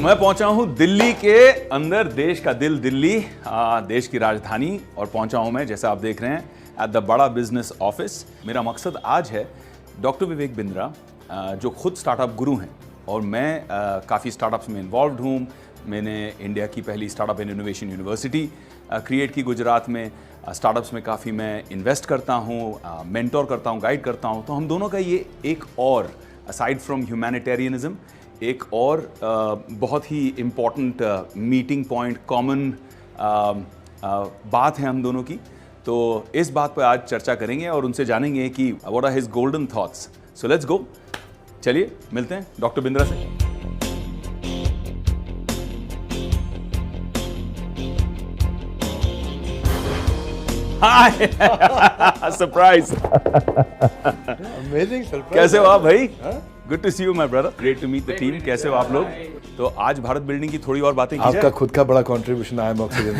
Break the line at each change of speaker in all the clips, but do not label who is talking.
मैं पहुंचा हूं दिल्ली के अंदर, देश का दिल दिल्ली, देश की राजधानी, और पहुंचा हूं मैं, जैसा आप देख रहे हैं, एट द बड़ा बिजनेस ऑफिस। मेरा मकसद आज है डॉक्टर विवेक बिंद्रा, जो खुद स्टार्टअप गुरु हैं, और मैं काफ़ी स्टार्टअप्स में इन्वॉल्व हूँ। मैंने इंडिया की पहली startup and innovation university create की गुजरात में। स्टार्टअप्स में काफ़ी मैं इन्वेस्ट करता हूँ, मेंटोर करता हूँ, गाइड करता हूँ। तो हम दोनों का ये एक और, असाइड फ्रॉम ह्यूमैनिटेरियनिज्म, एक और बहुत ही इम्पॉर्टेंट मीटिंग पॉइंट, कॉमन बात है हम दोनों की। तो इस बात पर आज चर्चा करेंगे और उनसे जानेंगे कि what are his golden thoughts. So let's go, चलिए मिलते हैं डॉक्टर बिंद्रा से। Hi, surprise.
Amazing surprise.
कैसे हो आप भाई? Good to see you my brother, great to meet the team. कैसे हो आप लोग? तो आज भारत बिल्डिंग की थोड़ी और बातें की जाए।
आपका खुद का बड़ा कंट्रीब्यूशन आया ऑक्सीजन।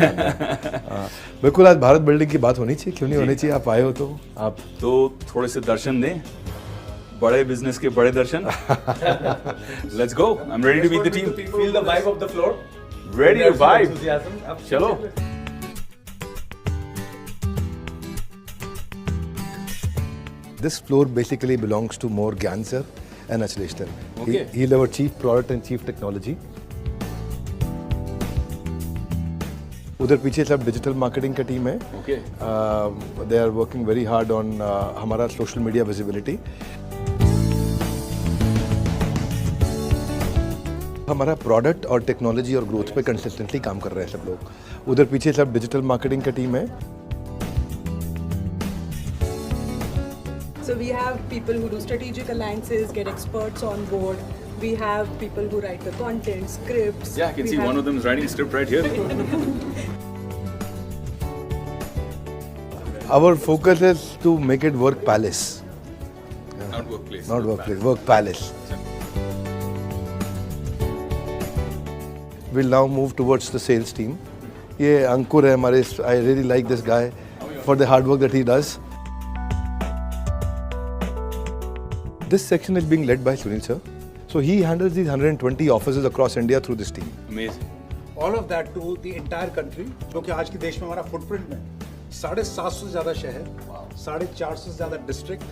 बिल्कुल, आज भारत बिल्डिंग की बात होनी चाहिए, क्यों नहीं होनी चाहिए? आप आए हो तो आप
तो थोड़े से दर्शन दें, बड़े बिजनेस के बड़े दर्शन। Let's go, I am ready to meet the team.
Feel the vibe of the floor.
Ready to vibe.
Enthusiasm.
चलो।
This floor basically belongs to more Gyan sir and Achlesh sir.
Okay.
He's our chief product and chief technology. उधर पीछे सब digital marketing का team है।
Okay.
They are working very hard on हमारा social media visibility. हमारा product और technology और growth पे कंसिस्टेंटली काम कर रहे हैं सब लोग। उधर पीछे सब डिजिटल मार्केटिंग का टीम है।
So we have people who do strategic alliances, get experts on board. We have people who write the content, scripts.
Yeah, I can
We
see
have-
one of them is writing a script right here.
Our focus is to make it work palace,
Not workplace.
not workplace, work palace. We'll now move towards the sales team. ये अंकुर है हमारे। I really like this guy for the hard work that he does. This section is being led by Sunil sir. So he handles these 120 offices across India through this team.
Amazing.
All of that to the entire country. क्योंकि आज के देश में हमारा footprint में 750 से ज़्यादा शहर, 450 से ज़्यादा district,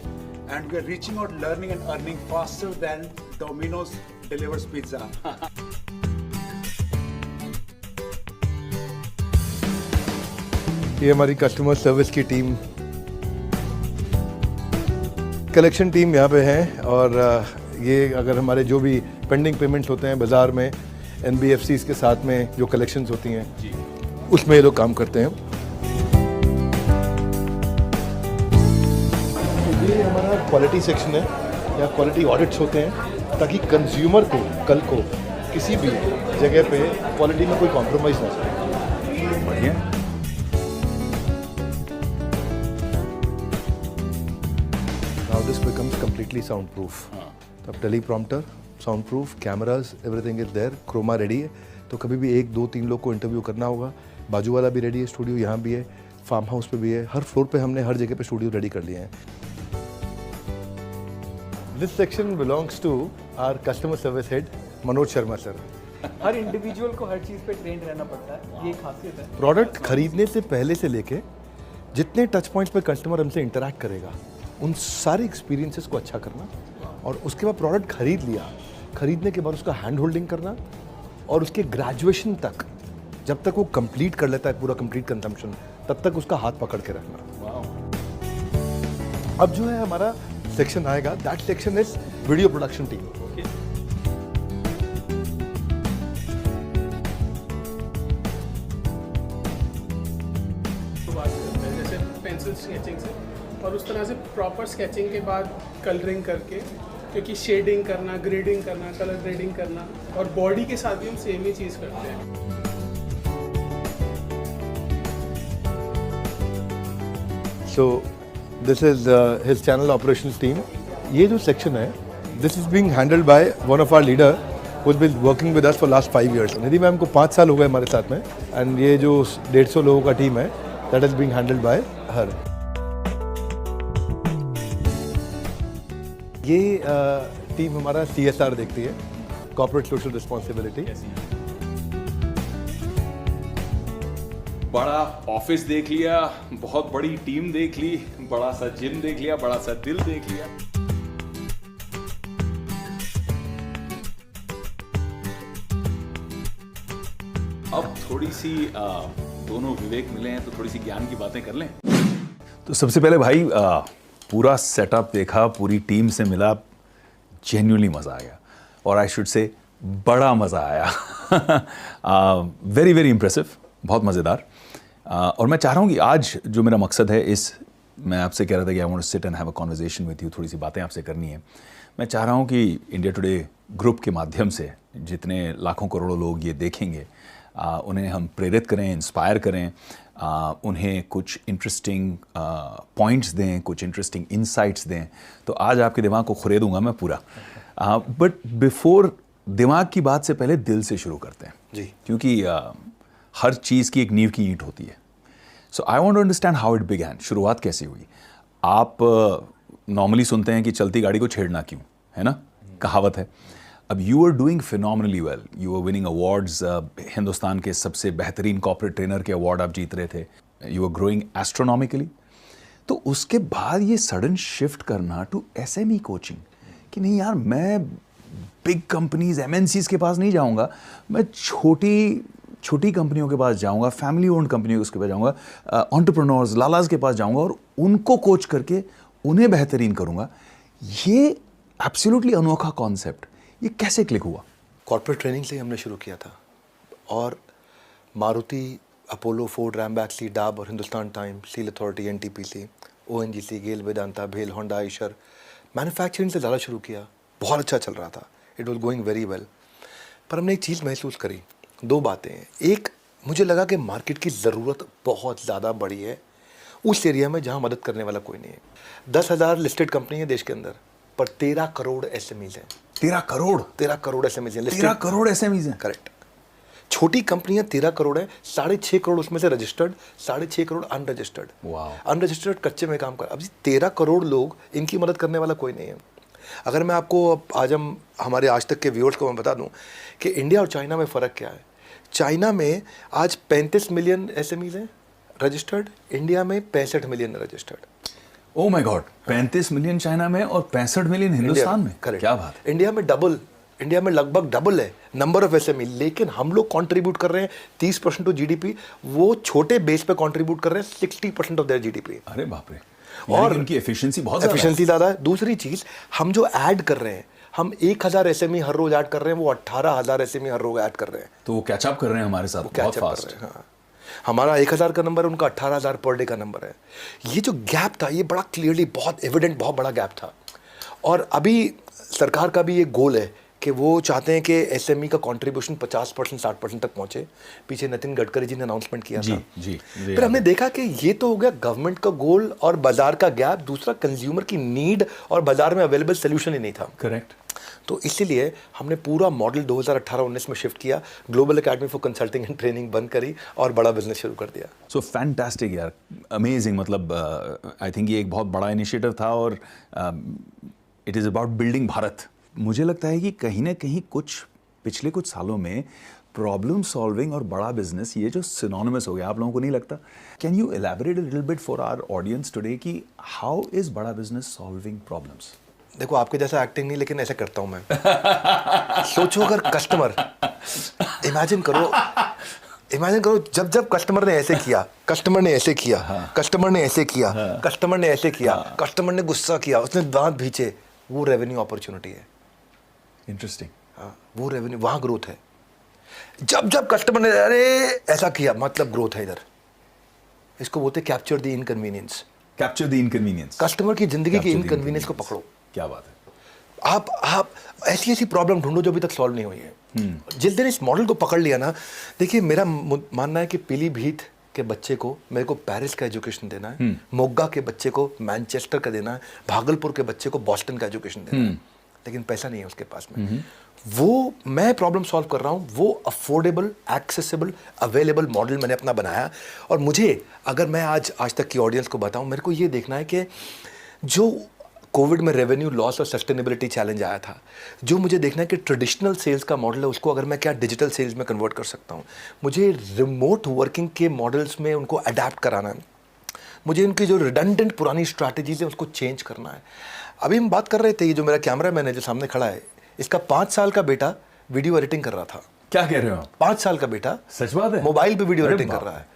and we are reaching out, learning and earning faster than Domino's delivers pizza.
ये हमारी कस्टमर सर्विस की टीम, कलेक्शन टीम यहाँ पे है। और ये अगर हमारे जो भी पेंडिंग पेमेंट्स होते हैं बाज़ार में, NBFCs के साथ में जो कलेक्शंस होती हैं, उसमें ये लोग काम करते हैं। ये हमारा क्वालिटी सेक्शन है, या क्वालिटी ऑडिट्स होते हैं, ताकि कंज्यूमर को कल को किसी भी जगह पे क्वालिटी में कोई कॉम्प्रोमाइज़ ना हो।
बढ़िया।
Now this becomes completely soundproof. तब teleprompter, soundproof, cameras, everything is there, chroma ready है। तो कभी भी 1 2 3 लोग को इंटरव्यू करना होगा, बाजू वाला भी रेडी है, स्टूडियो यहाँ भी है, फार्म हाउस पे भी है, हर फ्लोर पे हमने हर जगह पे स्टूडियो रेडी कर लिए हैं। This section belongs to our customer service head Manoj Sharma sir.
हर इंडिविजुअल को हर चीज़ पे ट्रेंड रहना पड़ता है, ये खासियत है।
प्रोडक्ट खरीदने से पहले से लेके जितने टच पॉइंट्स पे कस्टमर हमसे इंटरैक्ट करेगा, उन सारे एक्सपीरियंसेस को अच्छा करना, और उसके बाद प्रोडक्ट खरीद लिया, खरीदने के बाद उसका हैंड होल्डिंग करना, और उसके ग्रेजुएशन तक, जब तक वो कंप्लीट कर लेता है पूरा कंप्लीट कंजम्पशन, तब तक उसका हाथ पकड़ के रखना। अब जो है हमारा सेक्शन आएगा, that section is video production team.
जैसे पेंसिल स्केचिंग से, और उस तरह से प्रॉपर स्केचिंग के बाद कलरिंग करके, क्योंकि शेडिंग करना, ग्रेडिंग करना, कलर ग्रेडिंग करना, और बॉडी के साथ भी हम सेम ही चीज़ करते हैं।
So this is his channel operations team. ये जो सेक्शन है, this is being handled by one of our leader who has been working with us for last 5 years। Nidhi ma'am को 5 साल हो गए हमारे साथ में, एंड ये जो 150 लोगों का टीम है, that is being handled bye हर। ये टीम हमारा CSR देखती है, कॉर्पोरेट सोशल रिस्पॉन्सिबिलिटी।
बड़ा ऑफिस देख लिया, बहुत बड़ी टीम देख ली, बड़ा सा जिम देख लिया, बड़ा सा दिल देख लिया। अब थोड़ी सी दोनों विवेक मिले हैं तो थोड़ी सी ज्ञान की बातें कर लें। तो सबसे पहले भाई पूरा सेटअप देखा, पूरी टीम से मिला, जेन्युइनली मज़ा आ गया और आई शुड से बड़ा मज़ा आया। वेरी वेरी इम्प्रेसिव, बहुत मज़ेदार। और मैं चाह रहा हूँ कि आज जो मेरा मकसद है मैं आपसे कह रहा था कि I want to sit and have a conversation with you, थोड़ी सी बातें आपसे करनी है। मैं चाह रहा हूँ कि इंडिया टुडे ग्रुप के माध्यम से जितने लाखों करोड़ों लोग ये देखेंगे उन्हें हम प्रेरित करें, इंस्पायर करें, उन्हें कुछ इंटरेस्टिंग पॉइंट्स दें, कुछ इंटरेस्टिंग इंसाइट्स दें। तो आज आपके दिमाग को खुरेदूंगा मैं पूरा। बट बिफोर दिमाग की बात से पहले दिल से शुरू करते हैं
जी,
क्योंकि हर चीज़ की एक नींव की ईंट होती है। So I want to understand how it began, शुरुआत कैसी हुई। आप नॉर्मली सुनते हैं कि चलती गाड़ी को छेड़ना क्यों, है ना, कहावत है। अब you are doing phenomenally well, you are winning awards, Hindustan के सबसे बेहतरीन कॉर्पोरेट ट्रेनर के अवार्ड आप जीत रहे थे, यू आर ग्रोइंग एस्ट्रोनॉमिकली। तो उसके बाद ये सडन शिफ्ट करना टू SME कोचिंग कि नहीं यार, मैं बिग कंपनीज MNCs के पास नहीं जाऊंगा, मैं छोटी कंपनियों के पास जाऊंगा, फैमिली ओन्ड कंपनियों के पास जाऊंगा, एंटरप्रेन्योर्स लालाज के पास जाऊंगा और उनको कोच करके उन्हें बेहतरीन करूंगा। ये एब्सोल्युटली अनोखा कॉन्सेप्ट, ये कैसे क्लिक हुआ?
कॉर्पोरेट ट्रेनिंग से ही हमने शुरू किया था और मारुति, अपोलो, फोर्ड, रैमबैक्सी, डाब और Hindustan time, steel authority, NTPC, ONGC, गेल वेदांता, भेल, होंडा, आइशर, मैन्युफैक्चरिंग से ज़्यादा शुरू किया। बहुत अच्छा चल रहा था, it was going very well. पर हमने एक चीज़ महसूस करी, दो बातें हैं। एक, मुझे लगा कि मार्केट की ज़रूरत बहुत ज़्यादा बड़ी है उस एरिया में जहाँ मदद करने वाला कोई नहीं है। 10,000 लिस्टेड कंपनी है देश के अंदर, पर 13 करोड़ SMEs हैं।
13 करोड़?
13 करोड़ SMEs हैं।
13 करोड़ SMEs हैं?
करेक्ट। छोटी कंपनियां 13 करोड़ है, 6.5 करोड़ उसमें से रजिस्टर्ड, 6.5 करोड़ अनरजिस्टर्ड। अनरजिस्टर्ड कच्चे में काम कर। अब 13 करोड़ लोग, इनकी मदद करने वाला कोई नहीं है। अगर मैं आपको आज हमारे आज तक के व्यूअर्स को मैं बता दूं कि इंडिया और चाइना में फ़र्क क्या है। चाइना में आज 35 मिलियन SMEs हैं रजिस्टर्ड, इंडिया में 65 million registered.
Oh my God, 35 million China में और 65 मिलियन हिंदुस्तान में।
करेक्ट,
क्या बात है।
इंडिया में लगभग डबल है नंबर ऑफ SME, लेकिन हम लोग कंट्रीब्यूट कर रहे हैं 30% टू GDP, वो छोटे बेस पे कंट्रीब्यूट कर रहे हैं 60% ऑफ देयर GDP।
अरे बाप रे।
और
उनकी एफिशिएंसी बहुत
ज़्यादा है। दूसरी चीज़, हम जो ऐड कर रहे हैं, हम 1000 SME हर रोज ऐड कर रहे हैं, वो 18,000 SME हर रोज ऐड कर रहे हैं।
तो वो कैचअप कर रहे हैं हमारे साथ बहुत फास्ट।
हाँ, हमारा 1000 का नंबर है, उनका 18,000 पर डे का नंबर है। ये जो गैप था, ये बड़ा क्लियरली, बहुत एविडेंट, बहुत बड़ा गैप था। और अभी सरकार का भी ये गोल है कि वो चाहते हैं कि SME का कंट्रीब्यूशन 50% 60% तक पहुंचे। पीछे नितिन गडकरी जी ने अनाउंसमेंट किया था।
जी।
फिर हमने देखा कि ये तो हो गया गवर्नमेंट का गोल और बाजार का गैप, दूसरा कंज्यूमर की नीड और बाजार में अवेलेबल सोल्यूशन ही नहीं था।
करेक्ट।
तो इसीलिए हमने पूरा मॉडल 2018-19 में शिफ्ट किया, global academy for consulting and training बंद करी और बड़ा बिजनेस शुरू कर दिया।
सो फैंटास्टिक यार, अमेजिंग। मतलब आई थिंक ये एक बहुत बड़ा इनिशिएटिव था और it is about building Bharat. मुझे लगता है कि कहीं ना कहीं पिछले कुछ सालों में प्रॉब्लम सॉल्विंग और बड़ा बिजनेस, ये जो सिनोनिमस हो गया, आप लोगों को नहीं लगता? Can you elaborate a little bit for our audience today कि हाउ इज बड़ा बिजनेस सॉल्विंग प्रॉब्लम्स?
देखो, आपके जैसा एक्टिंग नहीं, लेकिन ऐसा करता हूं मैं। सोचो, अगर कस्टमर, इमेजिन करो जब कस्टमर ने ऐसे किया, कस्टमर ने ऐसे किया, कस्टमर ने ऐसे किया, कस्टमर ने ऐसे किया, कस्टमर ने गुस्सा किया, उसने दांत भींचे, वो रेवेन्यू अपॉर्चुनिटी है।
इंटरेस्टिंग।
हाँ, वो रेवेन्यू, वहां ग्रोथ है। जब कस्टमर ने अरे ऐसा किया, मतलब ग्रोथ है इधर। इसको बोलते capture the inconvenience.
Capture the inconvenience.
Customer की जिंदगी की इनकन्वीनियंस को पकड़ो।
क्या बात है।
आप ऐसी प्रॉब्लम ढूंढो जो अभी तक सॉल्व नहीं हुई है। जिस दिन इस मॉडल को पकड़ लिया ना, देखिए, मेरा मानना है कि पीलीभीत के बच्चे को मेरे को पेरिस का एजुकेशन देना है, मोगा के बच्चे को मैनचेस्टर का देना है, भागलपुर के बच्चे को बॉस्टन का एजुकेशन देना है, लेकिन पैसा नहीं है उसके पास में। वो मैं प्रॉब्लम सॉल्व कर रहा हूँ, वो अफोर्डेबल, एक्सेसिबल, अवेलेबल मॉडल मैंने अपना बनाया। और मुझे, अगर मैं आज तक की ऑडियंस को बताऊँ, मेरे को ये देखना है कि जो कोविड में रेवेन्यू लॉस और सस्टेनेबिलिटी चैलेंज आया था, जो मुझे देखना है कि ट्रेडिशनल सेल्स का मॉडल है उसको अगर मैं क्या डिजिटल सेल्स में कन्वर्ट कर सकता हूँ, मुझे रिमोट वर्किंग के मॉडल्स में उनको अडेप्ट कराना है, मुझे उनकी जो रिडंडेंट पुरानी स्ट्रैटेजीज है उसको चेंज करना है। अभी हम बात कर रहे थे, ये जो मेरा कैमरा मैन है जो सामने खड़ा है, इसका 5 साल का बेटा वीडियो एडिटिंग कर रहा था।
क्या कह रहे हो?
5 साल का बेटा
सच बात है?
मोबाइल पे वीडियो
अरे
एडिटिंग कर
बाप।
रहा है।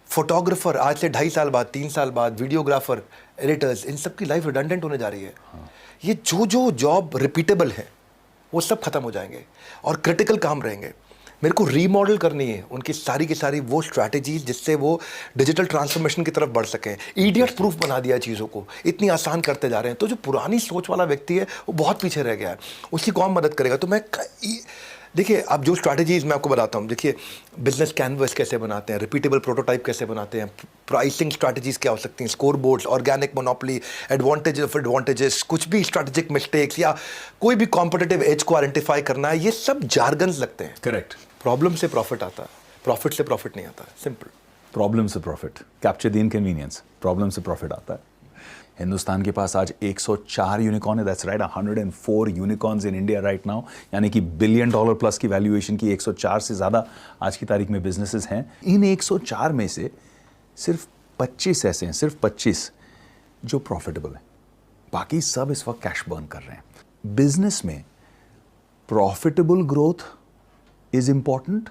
फोटोग्राफर आज से 2.5 साल बाद, 3 साल बाद, वीडियोग्राफर, एडिटर्स, इन सब की लाइफ रिडंडेंट होने जा रही है। ये जो जॉब रिपीटेबल है वो सब खत्म हो जाएंगे और क्रिटिकल काम रहेंगे। मेरे को रीमॉडल करनी है उनकी सारी की सारी वो स्ट्रैटेजीज जिससे वो डिजिटल ट्रांसफॉर्मेशन की तरफ बढ़ सकें। इडियट प्रूफ बना दिया चीज़ों को, इतनी आसान करते जा रहे हैं। तो जो पुरानी सोच वाला व्यक्ति है वो बहुत पीछे रह गया है, उसकी कौन मदद करेगा? तो मैं देखिए, अब जो स्ट्रैटेजीज मैं आपको बताता हूँ, देखिए बिजनेस कैनवस कैसे बनाते हैं, रिपीटेबल प्रोटोटाइप कैसे बनाते हैं, प्राइसिंग स्ट्रैटेजीज क्या हो सकती हैं, score boards, organic monopoly, advantage of advantages, कुछ भी स्ट्रैटेजिक मिस्टेक्स या कोई भी कॉम्पिटिटिव एज को आइडेंटिफाई करना है, ये सब जार्गन्स लगते हैं।
करेक्ट।
प्रॉब्लम से प्रॉफिट आता है, प्रॉफिट से प्रॉफिट नहीं आता, सिंपल।
प्रॉब्लम से profit, capture the inconvenience, problem से प्रॉफिट आता है। हिंदुस्तान के पास आज 104 यूनिकॉर्न है, that's right, 104 unicorns in India right now, यानी कि $1 बिलियन प्लस की वैल्यूएशन की 104 से ज़्यादा आज की तारीख में बिजनेसेस हैं। इन 104 में से सिर्फ 25 ऐसे हैं, सिर्फ 25 जो प्रॉफिटेबल हैं, बाकी सब इस वक्त कैश बर्न कर रहे हैं। बिजनेस में प्रॉफिटेबल ग्रोथ इज इंपॉर्टेंट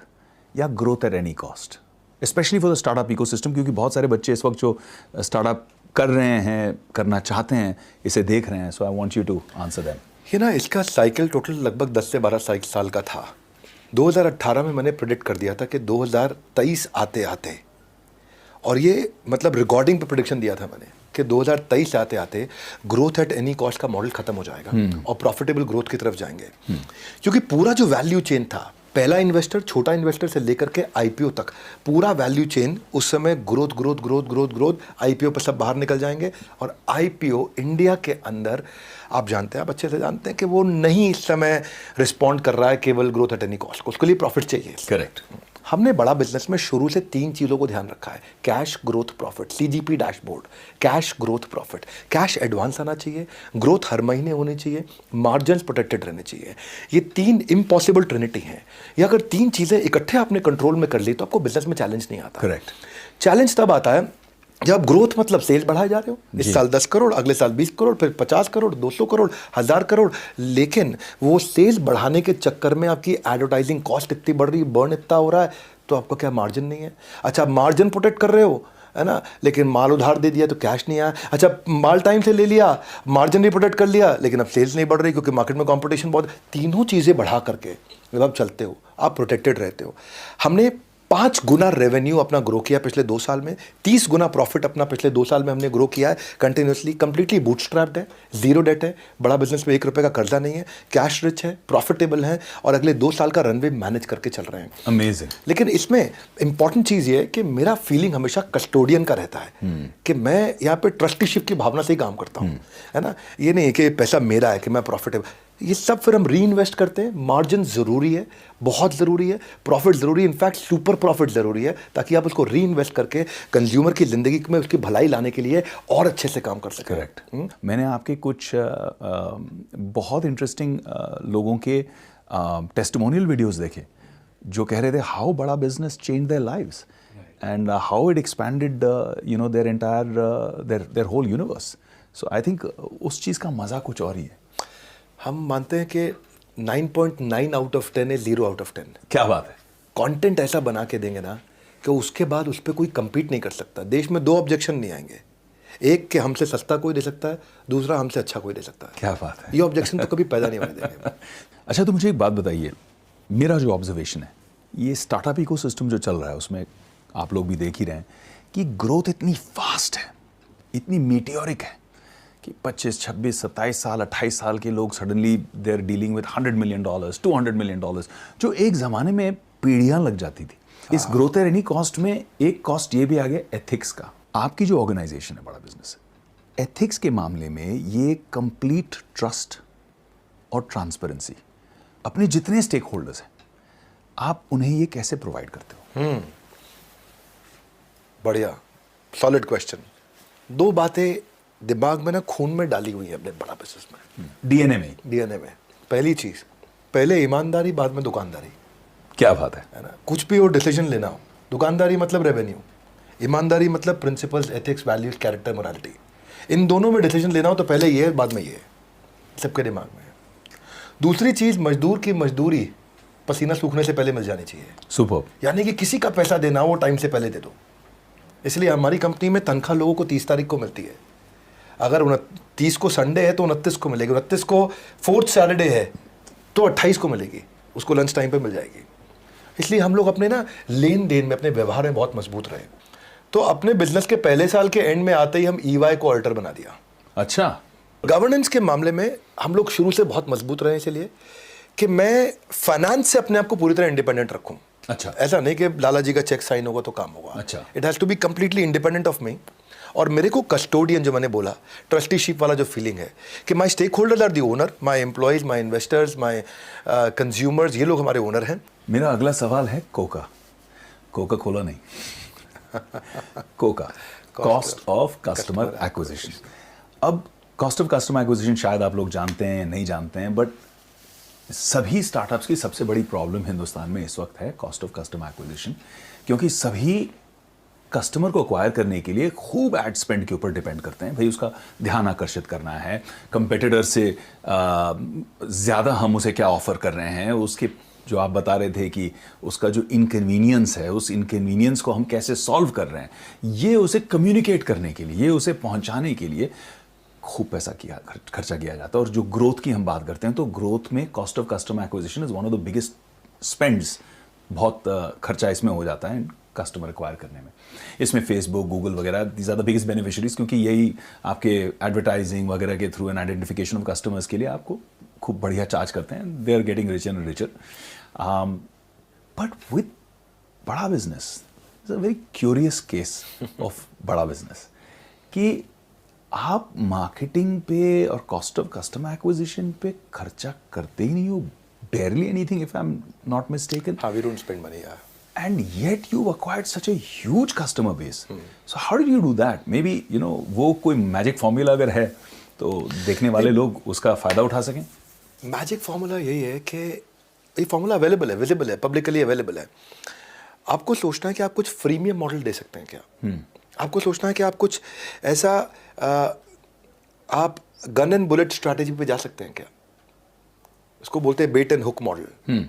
या growth at any cost, specially for the startup ecosystem, क्योंकि बहुत सारे बच्चे इस वक्त जो स्टार्टअप कर रहे हैं, करना चाहते हैं, इसे देख रहे हैं। So I want you to answer them.
ये ना, इसका साइकिल टोटल लगभग 10 से 12 साल का था। 2018 में मैंने प्रेडिक्ट कर दिया था कि 2023 आते आते, और ये मतलब रिकॉर्डिंग पे प्रेडिक्शन दिया था मैंने कि 2023 आते आते ग्रोथ एट एनी कॉस्ट का मॉडल खत्म हो जाएगा और प्रॉफिटेबल ग्रोथ की तरफ जाएंगे। क्योंकि पूरा जो वैल्यू चेन था, पहला इन्वेस्टर, छोटा इन्वेस्टर से लेकर के आईपीओ तक, पूरा वैल्यू चेन उस समय growth growth growth growth growth, IPO पर सब बाहर निकल जाएंगे। और आईपीओ इंडिया के अंदर आप जानते हैं, आप अच्छे से जानते हैं कि वो नहीं इस समय रिस्पॉन्ड कर रहा है केवल ग्रोथ एट एनी कॉस्ट को, उसके लिए प्रॉफिट चाहिए।
करेक्ट।
हमने बड़ा बिजनेस में शुरू से 3 चीज़ों को ध्यान रखा है, cash, growth, profit, CGP dashboard, cash, growth, profit. Cash advance आना चाहिए, ग्रोथ हर महीने होनी चाहिए, मार्जिन्स प्रोटेक्टेड रहने चाहिए। ये 3 इम्पॉसिबल ट्रिनिटी हैं। ये अगर 3 चीज़ें इकट्ठे आपने कंट्रोल में कर ली तो आपको बिजनेस में चैलेंज नहीं आता।
करेक्ट।
चैलेंज तब आता है जब ग्रोथ मतलब सेल्स बढ़ाए जा रहे हो, इस साल 10 करोड़, अगले साल 20 करोड़, फिर 50 करोड़, 200 करोड़, 1000 करोड़, लेकिन वो सेल्स बढ़ाने के चक्कर में आपकी एडवर्टाइजिंग कॉस्ट इतनी बढ़ रही है, बर्न इतना हो रहा है, तो आपका क्या मार्जिन नहीं है। अच्छा, मार्जिन प्रोटेक्ट कर रहे हो, है ना, लेकिन माल उधार दे दिया तो कैश नहीं आया। अच्छा, माल टाइम से ले लिया, मार्जिन भी प्रोटेक्ट कर लिया, लेकिन अब सेल्स नहीं बढ़ रही क्योंकि मार्केट में कंपटीशन बहुत। तीनों चीज़ें बढ़ा करके जब आप चलते हो, आप प्रोटेक्टेड रहते हो। हमने 5 गुना रेवेन्यू अपना ग्रो किया पिछले 2 साल में, 30 गुना प्रॉफिट अपना पिछले 2 साल में हमने ग्रो किया है कंटिन्यूसली। कंप्लीटली बूटस्ट्रैप्ड है, जीरो डेट है, बड़ा बिजनेस में 1 रुपये का कर्जा नहीं है, कैश रिच है, प्रॉफिटेबल है और अगले 2 साल का रनवे मैनेज करके चल रहे हैं।
अमेजिंग।
लेकिन इसमें इंपॉर्टेंट चीज़ ये है कि मेरा फीलिंग हमेशा कस्टोडियन का रहता है कि मैं यहाँ पे ट्रस्टीशिप की भावना से ही काम करता हूँ, है ना। ये नहीं कि पैसा मेरा है कि मैं प्रॉफिटेबल, ये सब फिर हम री इन्वेस्ट करते हैं। मार्जिन ज़रूरी है, बहुत ज़रूरी है, प्रॉफिट ज़रूरी है, इनफैक्ट सुपर प्रॉफिट ज़रूरी है, ताकि आप उसको री इन्वेस्ट करके कंज्यूमर की ज़िंदगी में उसकी भलाई लाने के लिए और अच्छे से काम कर सकें।
करेक्ट। मैंने आपके कुछ बहुत इंटरेस्टिंग लोगों के टेस्टिमोनियल वीडियोस देखे जो कह रहे थे हाउ बड़ा business change their lives and how it expanded their entire their whole universe. So I think उस चीज़ का मज़ा कुछ और ही है।
हम मानते हैं कि 9.9 आउट ऑफ 10 है, 0 आउट ऑफ 10।
क्या बात है।
कंटेंट ऐसा बना के देंगे ना कि उसके बाद उस पर कोई compete नहीं कर सकता। देश में 2 ऑब्जेक्शन नहीं आएंगे, एक कि हमसे सस्ता कोई दे सकता है, दूसरा हमसे अच्छा कोई दे सकता है।
क्या बात है।
ये ऑब्जेक्शन तो कभी पैदा नहीं होने देंगे।
अच्छा, तो मुझे एक बात बताइए, मेरा जो ऑब्जर्वेशन है, ये स्टार्टअप इकोसिस्टम जो चल रहा है उसमें आप लोग भी देख ही रहे हैं कि ग्रोथ इतनी फास्ट है, इतनी मीटियोरिक है कि 25, 26, 27 साल, 28 साल के लोग suddenly they are dealing with $100 million, $200 million, जो एक ज़माने में पीढ़ियाँ लग जाती थी। इस ग्रोथ एट एनी कॉस्ट में एक कॉस्ट ये भी आ गया एथिक्स का। आपकी जो ऑर्गेनाइजेशन है, बड़ा बिजनेस है, एथिक्स के मामले में ये कंप्लीट ट्रस्ट और ट्रांसपेरेंसी, अपने जितने स्टेक होल्डर्स हैं, आप उन्हें ये कैसे प्रोवाइड करते हो?
बढ़िया, सॉलिड क्वेश्चन। 2 बातें दिमाग में ना खून में डाली हुई है अपने बड़ा बिजनेस में,
डीएनए में।
डीएनए में। पहली चीज़, पहले ईमानदारी, बाद में दुकानदारी,
क्या बात
है ना। कुछ भी हो डिसीजन लेना हो, दुकानदारी मतलब रेवेन्यू, ईमानदारी मतलब principles, ethics, values, character, morality. इन दोनों में डिसीजन लेना हो तो पहले ये है, बाद में ये है, सबके दिमाग में है। दूसरी चीज़, मजदूर की मजदूरी पसीना सूखने से पहले मिल जानी चाहिए।
सुपर।
यानी कि किसी का पैसा देना हो वो टाइम से पहले दे दो। इसलिए हमारी कंपनी में तनख्वाह लोगों को 30 तारीख को मिलती है। अगर 29 को संडे है तो 29 को मिलेगी, 29 को 4th सैटरडे है तो 28 को मिलेगी, उसको लंच टाइम पे मिल जाएगी। इसलिए हम लोग अपने ना लेन देन में, अपने व्यवहार में बहुत मजबूत रहे। तो अपने बिजनेस के पहले साल के एंड में आते ही हम EY को ऑल्टर बना दिया।
अच्छा।
गवर्नेंस के मामले में हम लोग शुरू से बहुत मजबूत रहे, इसलिए कि मैं फाइनेंस से अपने आप को पूरी तरह इंडिपेंडेंट रखूं।
अच्छा।
ऐसा नहीं कि लाला जी का चेक साइन होगा तो काम होगा।
अच्छा।
It has to be completely independent of me. और मेरे को कस्टोडियन, जो मैंने बोला, ट्रस्टीशिप वाला जो फीलिंग है कि my stake holder are the owner, my employees, my investors, my consumers, ये लोग हमारे ओनर हैं।
मेरा अगला सवाल है कोका कोला नहीं, Coca, cost of customer acquisition. अब कॉस्ट ऑफ कस्टमर एक्विजिशन शायद आप लोग जानते हैं, नहीं जानते हैं, बट सभी स्टार्टअप्स की सबसे बड़ी प्रॉब्लम हिंदुस्तान में इस वक्त है कॉस्ट ऑफ कस्टमर एक्विजिशन, क्योंकि सभी कस्टमर को एक्वायर करने के लिए खूब एड स्पेंड के ऊपर डिपेंड करते हैं। भाई उसका ध्यान आकर्षित करना है, कंपेटिटर से ज़्यादा हम उसे क्या ऑफर कर रहे हैं, उसके जो आप बता रहे थे कि उसका जो इनकन्वीनियंस है, उस इनकन्वीनियंस को हम कैसे सॉल्व कर रहे हैं, ये उसे कम्युनिकेट करने के लिए, ये उसे पहुंचाने के लिए खूब पैसा खर्चा किया जाता है। और जो ग्रोथ की हम बात करते हैं तो ग्रोथ में cost of customer acquisition is one of the biggest spends. बहुत खर्चा इसमें हो जाता है कस्टमर एक्वायर करने में। इसमें फेसबुक, गूगल वगैरह these are the biggest beneficiaries, क्योंकि यही आपके एडवर्टाइजिंग वगैरह के through and identification of customers के लिए आपको खूब बढ़िया चार्ज करते हैं। They are getting richer and richer. But with बड़ा business, it's a very curious case of बड़ा बिजनेस कि आप मार्केटिंग पे और कॉस्ट ऑफ कस्टमर एक्विजिशन पे खर्चा करते ही नहीं हो, barely anything if I'm not mistaken.
We don't spend money, yeah.
And yet you've acquired such a huge customer base. So how did you do that? Maybe, you know, वो कोई magic formula अगर है तो देखने वाले लोग उसका फायदा उठा सकें।
मैजिक फार्मूला यही है कि ये फार्मूला अवेलेबल है, विजिबल है, पब्लिकली अवेलेबल है। आपको सोचना है कि आप कुछ फ्रीमियम मॉडल दे सकते हैं क्या? आपको सोचना है कि आप कुछ ऐसा आप गन एंड बुलेट स्ट्रैटेजी पे जा सकते हैं क्या? उसको बोलते हैं बेट एंड हुक मॉडल।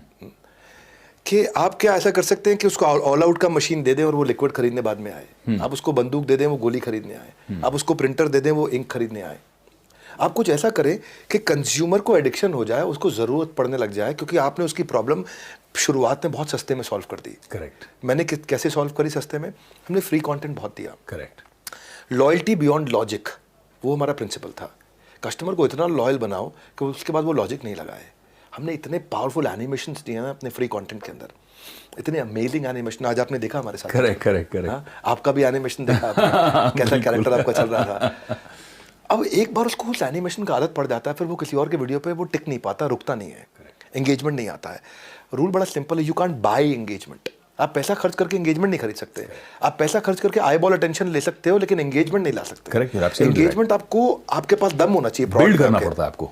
कि आप क्या ऐसा कर सकते हैं कि उसको ऑल आउट का मशीन दे दें और वो लिक्विड खरीदने बाद में आए। आप उसको बंदूक दे दें, वो गोली खरीदने आए। आप उसको प्रिंटर दे दें, वो इंक खरीदने आए। आप कुछ ऐसा करें कि कंज्यूमर को एडिक्शन हो जाए, उसको ज़रूरत पड़ने लग जाए, क्योंकि आपने उसकी प्रॉब्लम शुरुआत में बहुत सस्ते में सॉल्व कर दी।
करेक्ट।
मैंने कैसे सॉल्व करी सस्ते में? हमने फ्री कंटेंट बहुत दिया।
करेक्ट।
लॉयल्टी बियॉन्ड लॉजिक, वो हमारा प्रिंसिपल था। कस्टमर को इतना लॉयल बनाओ कि उसके बाद वो लॉजिक नहीं लगाए। हमने इतने पावरफुल एनिमेशंस दिए हैं अपने फ्री कंटेंट के अंदर, इतने अमेजिंग एनिमेशन। आज आपने देखा हमारे साथ।
करेक्ट।
आपका भी एनिमेशन देखा आपने, कैसा कैरेक्टर आपका चल रहा था। अब एक बार उसको उस एनिमेशन का आदत पड़ जाता है, फिर वो किसी और के वीडियो पे वो टिक नहीं पाता, रुकता नहीं है, एंगेजमेंट नहीं आता है। रूल बड़ा सिंपल है, यू कांट बाय एंगेजमेंट। आप पैसा खर्च करके एंगेजमेंट नहीं खरीद सकते। आप पैसा खर्च करके आई बॉल अटेंशन ले सकते हो, लेकिन एंगेजमेंट नहीं ला सकते।
करेक्ट।
एंगेजमेंट आपको, आपके पास दम होना चाहिए,
बिल्ड करना पड़ता है आपको।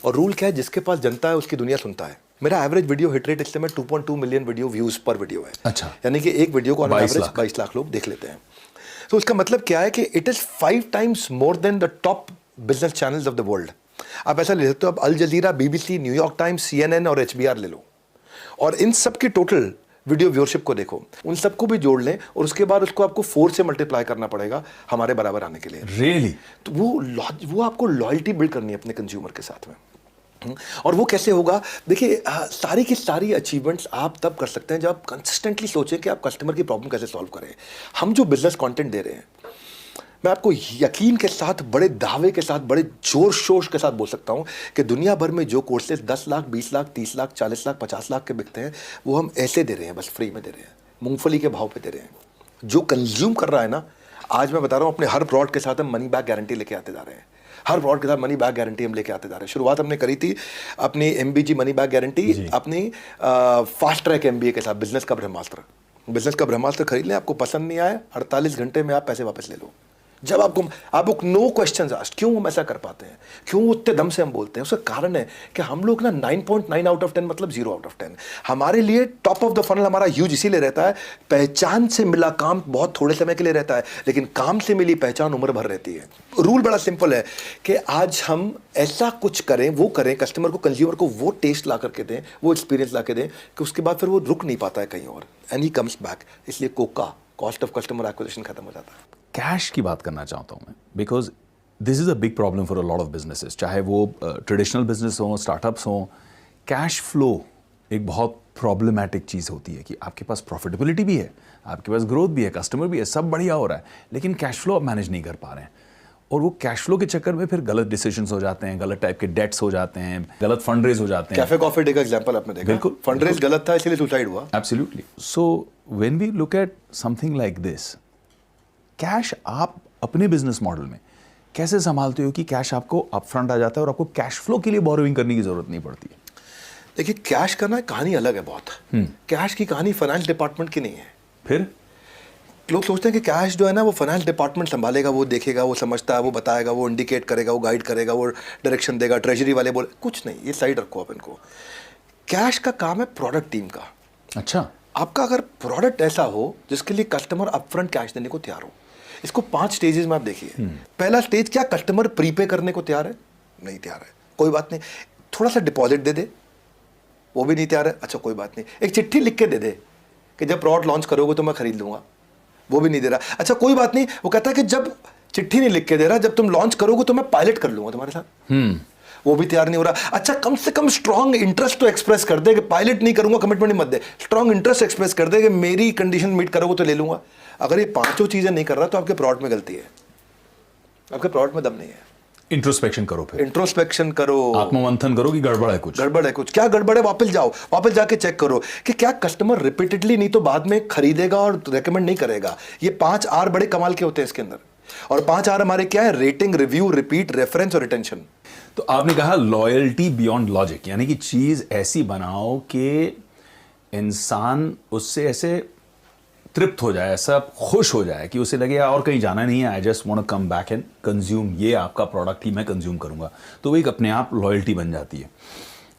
और रूल क्या है, जिसके पास जनता है उसकी दुनिया सुनता है। मेरा एवरेज वीडियो हिट रेट इस समय 2.2 मिलियन वीडियो व्यूज पर वीडियो है।
अच्छा।
यानी कि एक वीडियो को ऑन एवरेज 22 लाख लोग देख लेते हैं। तो इसका मतलब क्या है कि it is 5 times more than the top business channels of the world. आप ऐसा ले सकते हो, आप अल जजीरा, BBC, न्यूयॉर्क टाइम्स, CNN और HBR ले लो, और इन सब की टोटल वीडियो व्यूअरशिप को देखो, उन सबको भी जोड़ लें, और उसके बाद उसको आपको 4 से मल्टीप्लाई करना पड़ेगा हमारे बराबर आने के लिए।
रियली?
तो वो आपको लॉयल्टी बिल्ड करनी है अपने कंज्यूमर के साथ में। और वो कैसे होगा? देखिए, सारी की सारी अचीवमेंट्स आप तब कर सकते हैं जब आप कंसिस्टेंटली सोचें कि आप कस्टमर की प्रॉब्लम कैसे सॉल्व करें। हम जो बिजनेस कंटेंट दे रहे हैं, मैं आपको यकीन के साथ, बड़े दावे के साथ, बड़े जोर शोर के साथ बोल सकता हूं कि दुनिया भर में जो कोर्सेज 10 लाख, 20 लाख, 30 लाख, 40 लाख, 50 लाख के बिकते हैं, वो हम ऐसे दे रहे हैं, बस फ्री में दे रहे हैं, मूंगफली के भाव पे दे रहे हैं। जो कंज्यूम कर रहा है ना, आज मैं बता रहा हूँ, अपने हर प्रोडक्ट के साथ हम मनी बैक गारंटी लेके आते जा रहे हैं। हर प्रोडक्ट के साथ मनी बैक गारंटी हम लेके आते जा रहे हैं। शुरुआत हमने करी थी अपनी MBG मनी बैक गारंटी अपनी फास्ट ट्रैक MBA के साथ, बिजनेस का ब्रह्मास्त्र। बिजनेस का ब्रह्मास्त्र खरीद लें, आपको पसंद नहीं आए 48 घंटे में आप पैसे वापस ले लो, जब आप नो क्वेश्चंस आस्क्ड, क्यों हम ऐसा कर पाते हैं, क्यों उतने दम से हम बोलते हैं, उसका कारण है कि हम लोग ना 9.9 आउट ऑफ 10 मतलब 0 आउट ऑफ 10। हमारे लिए टॉप ऑफ द फनल हमारा ह्यूज इसीलिए रहता है, पहचान से मिला काम बहुत थोड़े समय के लिए रहता है, लेकिन काम से मिली पहचान उम्र भर रहती है। रूल बड़ा सिंपल है कि आज हम ऐसा कुछ करें, वो करें, कस्टमर को, कंज्यूमर को वो टेस्ट ला करके दें, वो एक्सपीरियंस ला के दें कि उसके बाद फिर वो रुक नहीं पाता है कहीं और, एंड ही कम्स बैक। इसलिए Coca, cost of customer acquisition खत्म हो जाता है।
कैश की बात करना चाहता हूँ मैं, because this is a big problem for a lot of businesses, चाहे वो ट्रेडिशनल बिजनेस हो, स्टार्टअप्स हों। कैश फ्लो एक बहुत प्रॉब्लमैटिक चीज़ होती है कि आपके पास प्रॉफिटेबिलिटी भी है, आपके पास ग्रोथ भी है, कस्टमर भी है, सब बढ़िया हो रहा है, लेकिन कैश फ्लो आप मैनेज नहीं कर पा रहे हैं। और वो कैश फ्लो के चक्कर में फिर गलत डिसीजंस हो जाते हैं, गलत टाइप के डेट्स हो जाते हैं, गलत फंड रेज हो जाते हैं।
कैफे कॉफी डे का एग्जांपल आपने देखा,
बिल्कुल,
फंड रेज गलत था इसलिए सुसाइड हुआ।
Absolutely. So when we look at something like this, cash आप अपने बिजनेस मॉडल में कैसे संभालते हो कि कैश आपको अपफ्रंट आ जाता है और आपको कैश फ्लो के लिए बोरोइंग करने की जरूरत नहीं पड़ती है?
देखिए, कैश करना कहानी अलग है बहुत। कैश की कहानी फाइनेंस डिपार्टमेंट की नहीं है।
फिर
लोग सोचते हैं कि कैश जो है ना वो फाइनेंस डिपार्टमेंट संभालेगा, वो देखेगा, वो समझता है, वो बताएगा, वो इंडिकेट करेगा, वो गाइड करेगा, वो डायरेक्शन देगा, ट्रेजरी वाले बोले कुछ नहीं, ये साइड रखो आप इनको। कैश का काम है प्रोडक्ट टीम का।
अच्छा,
आपका अगर प्रोडक्ट ऐसा हो जिसके लिए कस्टमर अपफ्रंट कैश देने को तैयार हो, इसको 5 स्टेजेस में आप देखिए। पहला स्टेज, क्या कस्टमर प्रीपे करने को तैयार है? नहीं तैयार है, कोई बात नहीं। थोड़ा सा डिपॉजिट दे दे, वो भी नहीं तैयार है, अच्छा कोई बात नहीं। एक चिट्ठी लिख के दे दे कि जब प्रोडक्ट लॉन्च करोगे तो मैं खरीद लूंगा, वो भी नहीं दे रहा, अच्छा कोई बात नहीं। वो कहता है कि जब चिट्ठी नहीं लिख के दे रहा, जब तुम लॉन्च करोगे तो मैं पायलट कर लूंगा तुम्हारे साथ, वो भी तैयार नहीं हो रहा। अच्छा कम से कम स्ट्रॉन्ग इंटरेस्ट तो एक्सप्रेस कर दे कि पायलट नहीं करूंगा, कमिटमेंट मत दे, स्ट्रॉन्ग इंटरेस्ट एक्सप्रेस कर दे कि मेरी कंडीशन मीट करोगे तो ले लूंगा। अगर ये 5 चीजें नहीं कर रहा तो आपके प्रोडक्ट में गलती है, आपके प्रोडक्ट में दम नहीं है।
इंट्रोस्पेक्शन करो, फिर
इंट्रोस्पेक्शन करो,
आत्ममंथन करो कि गड़बड़ है कुछ,
गड़बड़ है कुछ, क्या गड़बड़ है, वापस जाओ, वापस जाके चेक करो कि क्या कस्टमर रिपीटेडली नहीं तो बाद में खरीदेगा और रेकमेंड नहीं करेगा। ये 5 आर बड़े कमाल के होते हैं इसके अंदर, और 5 आर हमारे क्या है? रेटिंग, रिव्यू, रिपीट, रेफरेंस और रिटेंशन।
तो आपने कहा लॉयल्टी बियॉन्ड लॉजिक, यानी कि चीज ऐसी बनाओ कि इंसान उससे ऐसे तृप्त हो जाए, ऐसा खुश हो जाए कि उसे लगे और कहीं जाना नहीं है, I just want to come back and consume ये आपका प्रोडक्ट ही मैं कंज्यूम करूंगा। तो वो एक अपने आप लॉयल्टी बन जाती है।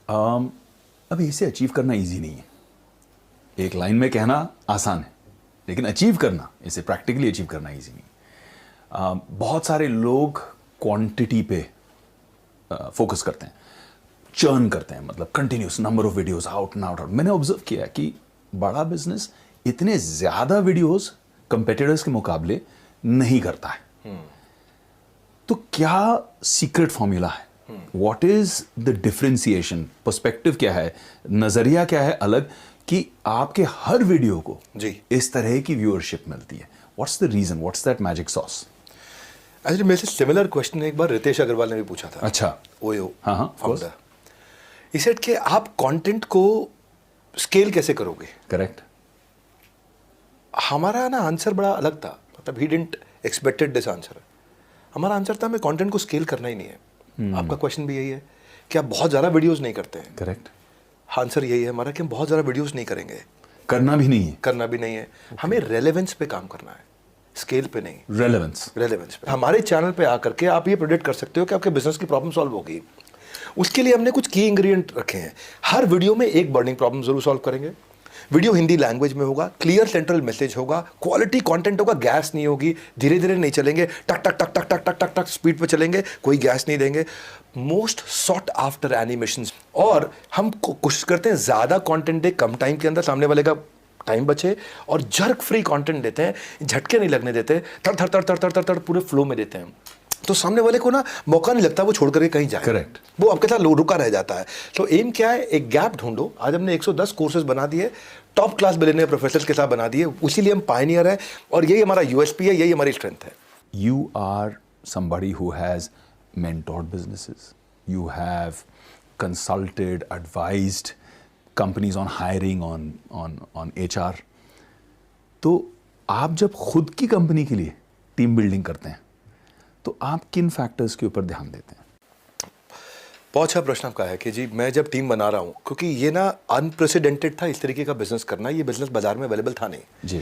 अब इसे अचीव करना इजी नहीं है, एक लाइन में कहना आसान है, लेकिन अचीव करना, इसे प्रैक्टिकली अचीव करना इजी नहीं। बहुत सारे लोग क्वांटिटी पे फोकस करते हैं, चर्न करते हैं, मतलब continuous number of videos out and out. मैंने ऑब्जर्व किया कि बड़ा बिजनेस इतने ज्यादा वीडियोस कंपेटिटर्स के मुकाबले नहीं करता है। तो क्या सीक्रेट फॉर्मूला है? What is the differentiation? Perspective क्या है, नजरिया क्या है अलग, कि आपके हर वीडियो को
जी
इस तरह की व्यूअरशिप मिलती है? What's the reason, what's that magic sauce?
Actually मेरे से सिमिलर क्वेश्चन एक बार रितेश अग्रवाल ने भी पूछा था।
अच्छा,
ओयो
हाँ,
फाउंडर। ही सेड कि आप कंटेंट को स्केल कैसे करोगे?
करेक्ट।
हमारा ना आंसर बड़ा अलग था, मतलब he didn't expected this answer. हमारा आंसर था, हमें कंटेंट को स्केल करना ही नहीं है। आपका क्वेश्चन भी यही है कि आप बहुत ज़्यादा वीडियोस नहीं करते हैं।
करेक्ट।
आंसर यही है हमारा कि हम बहुत ज़्यादा वीडियोस नहीं करेंगे,
करना भी नहीं है,
करना भी नहीं है। हमें रेलेवेंस पे काम करना है, स्केल पे नहीं।
रेलेवेंस
पे हमारे चैनल पे आकर के आप ये प्रेडिक्ट कर सकते हो कि आपके बिजनेस की प्रॉब्लम सॉल्व होगी। उसके लिए हमने कुछ की इंग्रेडिएंट रखे हैं। हर वीडियो में एक बर्निंग प्रॉब्लम जरूर सॉल्व करेंगे। वीडियो हिंदी लैंग्वेज में होगा, क्लियर सेंट्रल मैसेज होगा, क्वालिटी कंटेंट होगा, गैस नहीं होगी, धीरे धीरे नहीं चलेंगे, टक टक टक टक टक टक टक टक स्पीड पे चलेंगे, कोई गैस नहीं देंगे। मोस्ट सॉट आफ्टर एनिमेशंस, और हम कोशिश करते हैं ज़्यादा कंटेंट दे कम टाइम के अंदर, सामने वाले का टाइम बचे, और जर्क फ्री कंटेंट देते हैं, झटके नहीं लगने देते, थर थर थर थर थर थर थर पूरे फ्लो में देते हैं। तो सामने वाले को ना मौका नहीं लगता वो छोड़ करके कहीं जाए।
करेक्ट।
वो आपके साथ रुका रह जाता है। तो एम क्या है? एक गैप ढूंढो। आज हमने 110 कोर्सेज बना दिए, टॉप क्लास बिलियनियर प्रोफेसर्स के साथ बना दिए, उसीलिए हम पायनियर है, और यही हमारा यूएसपी है, यही हमारी स्ट्रेंथ है।
You are somebody who has mentored businesses. You have consulted, advised companies on hiring, on HR. तो आप जब खुद की कंपनी के लिए टीम बिल्डिंग करते हैं तो आप किन फैक्टर्स के ऊपर ध्यान देते हैं?
बहुत अच्छा प्रश्न आपका है कि जी मैं जब टीम बना रहा हूँ, क्योंकि ये ना अनप्रेसिडेंटेड था इस तरीके का बिजनेस करना, ये बिजनेस बाजार में अवेलेबल था नहीं
जी।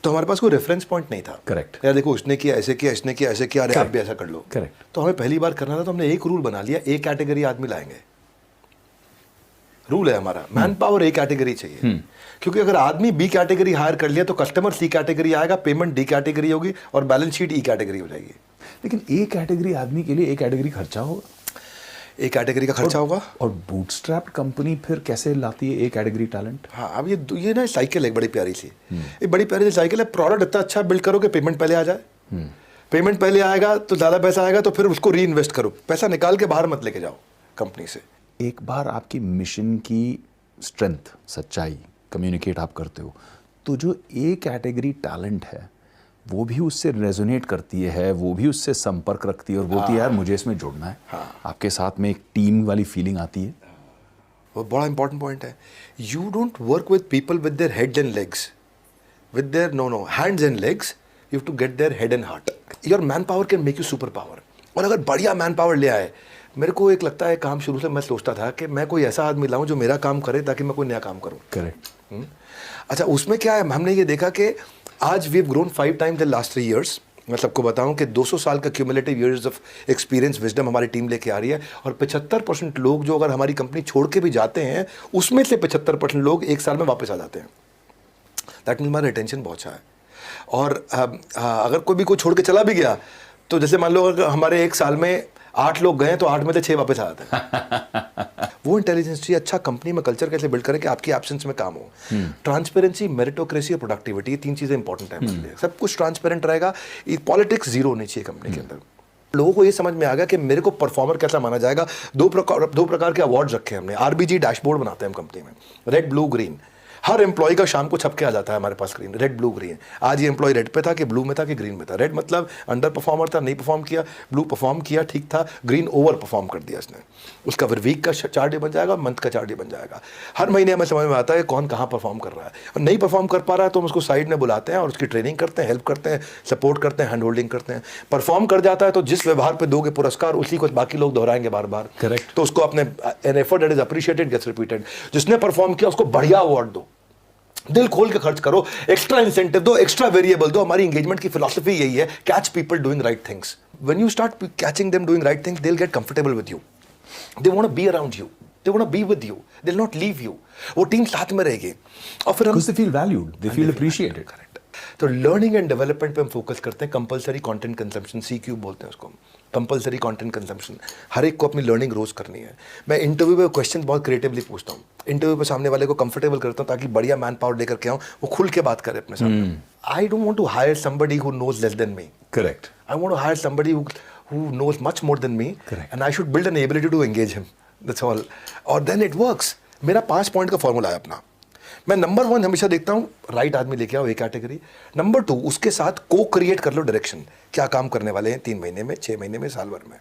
तो हमारे पास कोई रेफरेंस पॉइंट नहीं था।
Correct.
यार देखो उसने किया ऐसे किया, इसने किया ऐसे किया, अरे आप भी ऐसा कर लो।
Correct.
तो हमें पहली बार करना था तो हमने एक रूल बना लिया, एक कैटेगरी आदमी लाएंगे। रूल है हमारा, मैन पावर ए कैटेगरी चाहिए, क्योंकि अगर आदमी बी कैटेगरी हायर कर लिया तो कस्टमर सी कैटेगरी आएगा, पेमेंट डी कैटेगरी होगी और बैलेंस शीट ई कैटेगरी हो जाएगी।
लेकिन ए कैटेगरी आदमी के लिए ए कैटेगरी खर्चा होगा,
ए कैटेगरी का खर्चा होगा।
और बूटस्ट्रैप्ड कंपनी फिर कैसे लाती है ए कैटेगरी टैलेंट?
हाँ, अब ये ना साइकिल है बड़ी प्यारी सी, एक बड़ी प्यारी सी साइकिल है। प्रोडक्ट इतना अच्छा बिल्ड करो कि पेमेंट पहले आ जाए, पेमेंट पहले आएगा तो ज़्यादा पैसा आएगा, तो फिर उसको री इन्वेस्ट करो, पैसा निकाल के बाहर मत लेके जाओ कंपनी से।
एक बार आपकी मिशन की स्ट्रेंथ, सच्चाई कम्युनिकेट आप करते हो, तो जो ए कैटेगरी टैलेंट है वो भी उससे रेजोनेट करती है, वो भी उससे संपर्क रखती है और बोलती है यार मुझे इसमें जुड़ना है। आपके साथ में एक टीम वाली फीलिंग आती है।
वो बड़ा इंपॉर्टेंट पॉइंट है। You don't work with people with their head and legs, with their no hands and legs, you have to get their head and heart. Your man power can make you super power. और अगर बढ़िया man power ले आए, मेरे को एक लगता है काम शुरू से मैं सोचता था कि मैं कोई ऐसा आदमी लाऊं जो मेरा काम करे ताकि मैं कोई नया काम करूं।
करेक्ट।
अच्छा, उसमें क्या है, हमने ये देखा कि आज we have grown 5 times in last 3 years। मैं सबको बताऊं कि 200 साल का cumulative years of experience wisdom हमारी टीम लेके आ रही है, और 75% लोग जो अगर हमारी कंपनी छोड़ के भी जाते हैं, उसमें से 75% लोग 1 साल में वापस आ जाते हैं। दैट मीन्स हमारा रिटेंशन बहुत अच्छा है। और अगर कोई छोड़ के चला भी गया, तो जैसे मान लो अगर हमारे 1 साल में 8 लोग गए तो 8 में से 6 वापस आ जाते हैं। वो इंटेलिजेंस चाहिए। अच्छा कंपनी में कल्चर कैसे बिल्ड करें कि आपकी एब्सेंस में काम हो। ट्रांसपेरेंसी, मेरिटोक्रेसी और प्रोडक्टिविटी, ये 3 चीजें इंपॉर्टेंट है हमारे लिए। सब कुछ ट्रांसपेरेंट रहेगा, पॉलिटिक्स जीरो होनी चाहिए कंपनी के अंदर। लोगों को ये समझ में आ गया कि मेरे को परफॉर्मर कैसा माना जाएगा। दो प्रकार के अवार्ड्स रखे हैं हमने। आरबीजी डैशबोर्ड बनाते हैं हम कंपनी में, रेड ब्लू ग्रीन। हर एम्प्लॉय का शाम को छप के आ जाता है हमारे पास स्क्रीन, रेड ब्लू ग्रीन। आज ये एम्प्लॉय रेड पे था कि ब्लू में था कि ग्रीन में था। रेड मतलब अंडर परफॉर्मर था, नहीं परफॉर्म किया। ब्लू परफॉर्म किया, ठीक था। ग्रीन ओवर परफॉर्म कर दिया इसने। उसका फिर वीक का चार्ट बन जाएगा, मंथ का चार्ट बन जाएगा। हर महीने हमें समझ में आता है कौन कहाँ परफॉर्म कर रहा है। और नहीं परफॉर्म कर पा रहा है तो हम उसको साइड में बुलाते हैं और उसकी ट्रेनिंग करते हैं, हेल्प करते हैं, सपोर्ट करते हैं, हैंड होल्डिंग करते हैं। परफॉर्म कर जाता है तो जिस व्यवहार पर दोगे पुरस्कार, उसी को बाकी लोग दोहराएंगे बार बार।
करेक्ट।
तो उसको अपने an effort that is appreciated gets repeated. जिसने परफॉर्म किया उसको बढ़िया अवार्ड दो, दिल खोल के खर्च करो, एक्स्ट्रा इंसेंटिव दो, एक्स्ट्रा वेरिएबल दो। हमारी एंगेजमेंट की फिलॉसफी यही है, catch people doing right things. When you start catching them doing right things, they will get comfortable with you, they want to be around you, they want to be with you, they will not leave you. वो team साथ में रहेगी और फिर हम
Because they feel valued, they feel appreciated.
Correct. तो learning and development पे हम फोकस करते हैं। कंपलसरी कंटेंट कंजम्पशन, CQ बोलते हैं उसको, कंपलसरी कंटेंट कंजम्पशन। हर एक को अपनी लर्निंग रोज करनी है। मैं इंटरव्यू में क्वेश्चन बहुत क्रिएटिवली पूछता हूँ। इंटरव्यू पे सामने वाले को कंफर्टेबल करता हूँ ताकि बढ़िया मैन पावर लेकर के आऊँ, वो खुल के बात करे अपने सामने। I don't want to hire somebody who knows less than me.
Correct.
I want to hire somebody who knows much more than me.
Correct.
And I should build an ability to engage him. That's all. और then it works. मेरा 5 point का formula है अपना। मैं number 1 हमेशा देखता हूँ, right आदमी लेके आओ, एक कैटेगरी। नंबर 2, उसके साथ को क्रिएट कर लो डायरेक्शन, क्या काम करने वाले हैं 3 महीने में, 6 महीने में, साल भर में।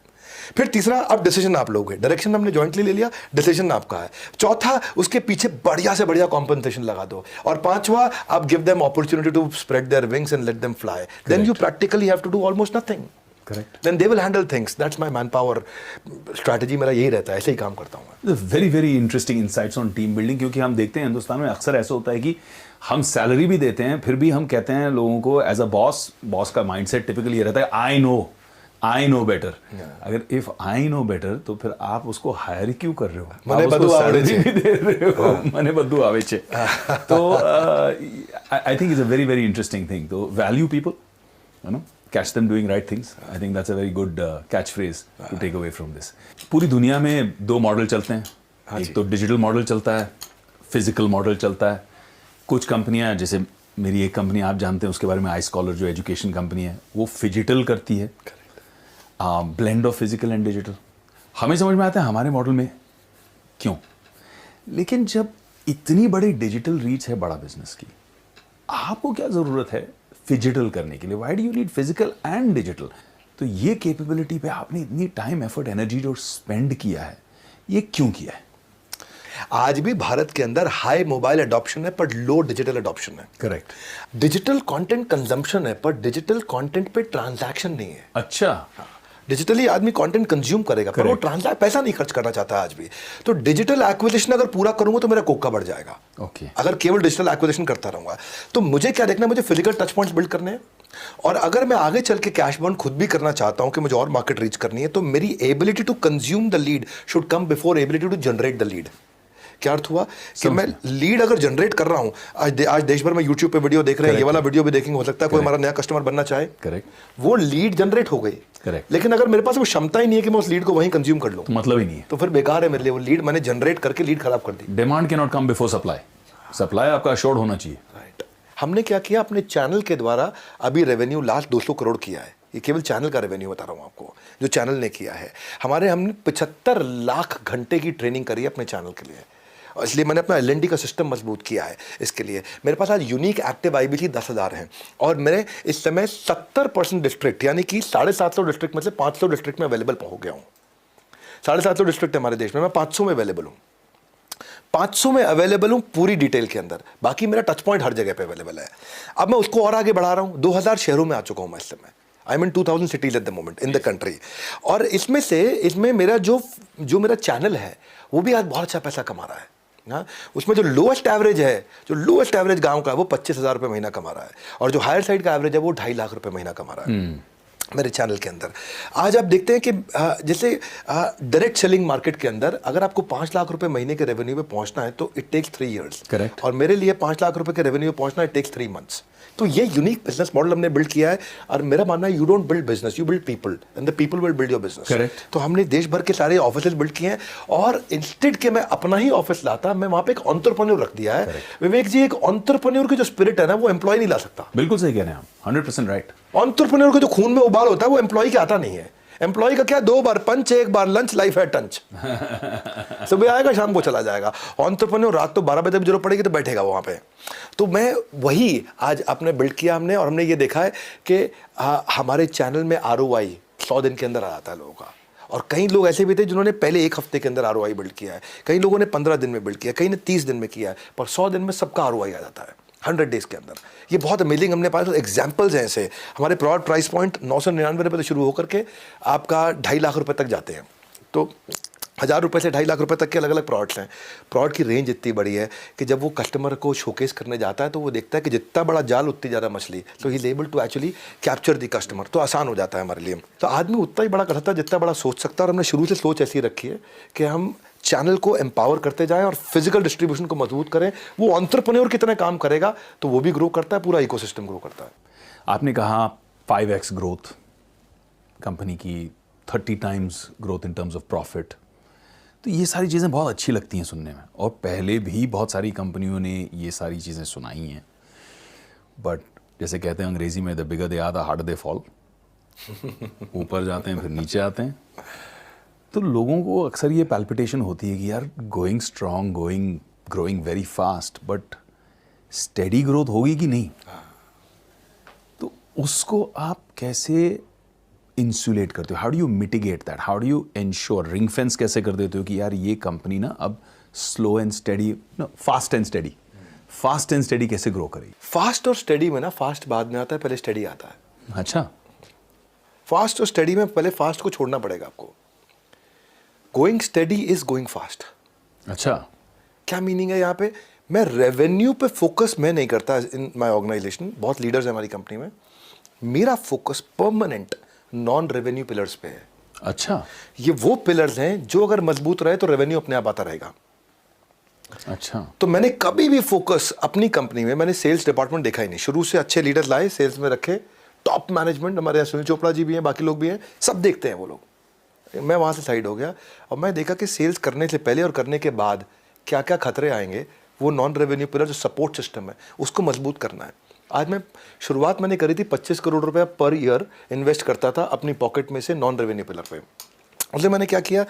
फिर तीसरा, अब डिसीजन आप लोगे, डायरेक्शन हमने जॉइंटली ले लिया, डिसीजन आपका है। चौथा, उसके पीछे बढ़िया से बढ़िया कॉम्पनसेशन लगा दो। और 5वां, आप give them opportunity to spread their wings and let them fly. Then you practically have to do almost nothing.
Correct.
Then they will handle things. That's my manpower strategy. मेरा यही रहता है, ऐसे ही काम करता हूँ मैं।
Very very interesting insights on team building, क्योंकि हम देखते हैं हिंदुस्तान में अक्सर ऐसा होता है कि हम सैलरी भी देते हैं, फिर भी हम कहते हैं लोगों को एज अ बॉस का माइंडसेट टिपिकली ये रहता है, आई नो बेटर। अगर इफ आई नो बेटर तो फिर आप उसको हायर क्यों कर रहे हो?
मने
आप उसको
बदू आवड़े
salary
छे।
भी दे रहे हो, मने बदू आवे छे। तो I think is a very very interesting thing. तो value people, you know, catch them doing right things. I think that's a very good catchphrase to take away from this. पूरी दुनिया में 2 मॉडल चलते हैं। एक तो डिजिटल मॉडल चलता है, फिजिकल मॉडल चलता है। कुछ कंपनियां, जैसे मेरी एक कंपनी आप जानते हैं उसके बारे में, iScholar जो एजुकेशन कंपनी है, वो फिजिटल करती है, blend of physical and digital. हमें समझ में आता है हमारे मॉडल में क्यों, लेकिन जब इतनी बड़ी डिजिटल रीच है बड़ा बिजनेस की, आपको क्या जरूरत है फिजिटल करने के लिए? Why do you need physical and digital? तो ये कैपेबिलिटी पे आपने इतनी टाइम, एफर्ट, एनर्जी जो स्पेंड किया है, ये क्यों किया है?
आज भी भारत के अंदर हाई मोबाइल अडॉप्शन है पर लो डिजिटल अडॉप्शन है।
करेक्ट।
डिजिटल कंटेंट कंजम्पशन है पर डिजिटल कंटेंट पे ट्रांजैक्शन नहीं है।
अच्छा।
डिजिटली आदमी कंटेंट कंज्यूम करेगा, पर वो ट्रांसैक्ट पैसा नहीं खर्च करना चाहता आज भी। तो डिजिटल एक्विजिशन अगर पूरा करूंगा तो मेरा कोका बढ़ जाएगा।
ओके।
अगर केवल डिजिटल एक्विजिशन करता रहूंगा तो मुझे क्या देखना है, मुझे फिजिकल टच पॉइंट्स बिल्ड करने हैं। और अगर मैं आगे चल के कैश बर्न खुद भी करना चाहता हूं कि मुझे और मार्केट रीच करनी है, तो मेरी ability to consume the lead should come before ability to generate the lead. क्या अर्थ हुआ कि मैं लीड अगर जनरेट कर रहा हूं, आज देश भर में यूट्यूब पे वीडियो देख रहे हैं, ये वाला वीडियो भी देखेंगे, हो सकता है कोई हमारा नया कस्टमर बनना चाहे,
करेक्ट,
वो लीड जनरेट हो गई,
करेक्ट।
लेकिन अगर मेरे पास वो क्षमता ही नहीं है कि मैं उस लीड को वहीं कंज्यूम कर लूं,
तो मतलब ही नहीं है,
तो फिर बेकार है मेरे लिए। वो लीड मैंने जनरेट करके लीड खराब कर दी।
Demand can not come before supply, supply आपका अश्योर्ड होना चाहिए।
राइट। हमने क्या किया, अपने चैनल के द्वारा अभी रेवेन्यू लास्ट 200 करोड़ किया है। ये केवल चैनल का रेवेन्यू बता रहा हूँ आपको, जो चैनल ने किया है। हमने 75 लाख घंटे की ट्रेनिंग करी है अपने चैनल के लिए, और इसलिए मैंने अपना L&D का सिस्टम मजबूत किया है। इसके लिए मेरे पास आज यूनिक एक्टिव IBC 10,000 हैं, और मेरे इस समय 70% डिस्ट्रिक्ट, यानी कि 750 डिस्ट्रिक्ट में से 500 डिस्ट्रिक्ट में अवेलेबल हो गया हूँ। 750 डिस्ट्रिक्ट है हमारे देश में, मैं 500 में अवेलेबल हूँ। 500 में अवेलेबल हूँ पूरी डिटेल के अंदर, बाकी मेरा टच पॉइंट हर जगह पे अवेलेबल है। अब मैं उसको और आगे बढ़ा रहा हूँ, 2000 शहरों में आ चुका हूँ मैं इस समय। I mean 2000 cities at the moment in the country. और इसमें मेरा जो मेरा चैनल है वो भी आज बहुत अच्छा पैसा कमा रहा है। हाँ, उसमें जो लोएस्ट एवरेज गांव का है वो 25,000 रुपये महीना कमा रहा है, और जो हायर साइड का एवरेज है वो 2.5 लाख रुपए महीना कमा रहा है मेरे चैनल के अंदर। आज आप देखते हैं कि जैसे डायरेक्ट सेलिंग मार्केट के अंदर अगर आपको 5 लाख रुपए महीने के रेवेन्यू पे पहुंचना है तो इट टेक्स 3 इयर्स।
करेक्ट।
और मेरे लिए 5 लाख रुपए के रेवेन्यू पे पहुंचना इट टेक्स 3 मंथ्स। तो ये यूनिक बिजनेस मॉडल हमने बिल्ड किया है, और मेरा मानना है you don't build business, you build people, and the people will build your business.
Correct.
तो हमने देश भर के सारे ऑफिसेज बिल्ड किए हैं, और इंस्टेड के मैं अपना ही ऑफिस लाता, मैं वहां पे एक एंटरप्रेन्योर रख दिया है। विवेक जी, एक एंटरप्रेन्योर की जो स्पिरिट है ना, वो एम्प्लॉय नहीं ला सकता।
बिल्कुल सही कह रहे हैं आप, 100% राइट।
एंटरप्रेन्योर के जो खून में उबाल होता है वो एम्प्लॉय के आता नहीं है। एम्प्लॉय का क्या, 2 बार पंच, 1 बार लंच, लाइफ है टंच। सुबह आएगा शाम को चला जाएगा। एंटरप्रेन्योर रात तो 12 बजे जरूरत पड़ेगी तो बैठेगा वहां पे। तो मैं वही आज आपने बिल्ड किया हमने, और हमने ये देखा है कि हमारे चैनल में ROI 100 दिन के अंदर आ जाता है लोगों का। और कई लोग ऐसे भी थे जिन्होंने पहले 1 हफ्ते के अंदर ROI बिल्ड किया है, कई लोगों ने 15 दिन में बिल्ड किया, कई ने 30 दिन में किया है, पर 100 दिन में सबका ROI आ जाता है 100 डेज के अंदर। ये बहुत अमेजिंग, हमने पास एग्जाम्पल्स हैं ऐसे। हमारे प्रोडक्ट प्राइस पॉइंट 999 रुपये से शुरू होकर के आपका 2.5 लाख रुपए तक जाते हैं। तो 1000 रुपये से 2.5 लाख रुपए तक के अलग अलग प्रोडक्ट्स हैं। प्रोडक्ट की रेंज इतनी बड़ी है कि जब वो कस्टमर को शोकेस करने जाता है तो वो देखता है कि जितना बड़ा जाल उतनी ज़्यादा मछली, तो he is able to actually capture the customer. तो आसान हो जाता है हमारे लिए। तो आदमी उतना ही बड़ा कर सकता है जितना बड़ा सोच सकता है, और हमने शुरू से सोच ऐसी रखी है कि हम चैनल को एम्पावर करते जाएं और फिजिकल डिस्ट्रीब्यूशन को मजबूत करें। वो एंटरप्रेन्योर कितना काम करेगा तो वो भी ग्रो करता है, पूरा इकोसिस्टम ग्रो करता है।
आपने कहा 5x ग्रोथ कंपनी की, 30 times growth in terms of profit, तो ये सारी चीज़ें बहुत अच्छी लगती हैं सुनने में, और पहले भी बहुत सारी कंपनियों ने ये सारी चीज़ें सुनाई हैं। बट जैसे कहते हैं अंग्रेजी में, the bigger they are the harder they fall. ऊपर जाते हैं फिर नीचे आते हैं। तो लोगों को अक्सर ये पैल्पिटेशन होती है कि यार going strong, growing very fast, but steady growth होगी कि नहीं। तो उसको आप कैसे इंसुलेट करते हो? How do you mitigate that? How do you ensure, ring fence कैसे कर देते हो कि यार ये कंपनी ना अब slow and steady, fast and steady कैसे ग्रो करेगी?
फास्ट और स्टेडी में ना, फास्ट बाद में आता है, पहले स्टेडी आता है।
अच्छा।
फास्ट और स्टेडी में पहले फास्ट को छोड़ना पड़ेगा आपको। Going steady is going fast.
अच्छा।
क्या मीनिंग है यहाँ पे? मैं रेवेन्यू पे फोकस मैं नहीं करता इन माय ऑर्गेनाइजेशन। बहुत लीडर्स हैं हमारी कंपनी में। मेरा focus permanent non revenue pillars पे है।
अच्छा।
ये वो पिलर्स हैं जो अगर मजबूत रहे तो रेवेन्यू अपने आप आता रहेगा।
अच्छा।
तो मैंने कभी भी फोकस अपनी कंपनी में, मैंने सेल्स डिपार्टमेंट देखा ही नहीं। शुरू से अच्छे लीडर्स लाए, सेल्स में रखे, टॉप मैनेजमेंट, हमारे यहाँ सुनील चोपड़ा जी भी हैं, बाकी लोग भी हैं, सब देखते हैं वो लोग। मैं वहाँ से साइड हो गया और मैं देखा कि सेल्स करने से पहले और करने के बाद क्या क्या खतरे आएंगे। वो नॉन रेवेन्यू पिलर जो सपोर्ट सिस्टम है उसको मजबूत करना है। आज मैंने करी थी 25 करोड़ रुपया पर ईयर इन्वेस्ट करता था अपनी पॉकेट में से नॉन रेवेन्यू पिलर पे। उससे मैंने क्या किया,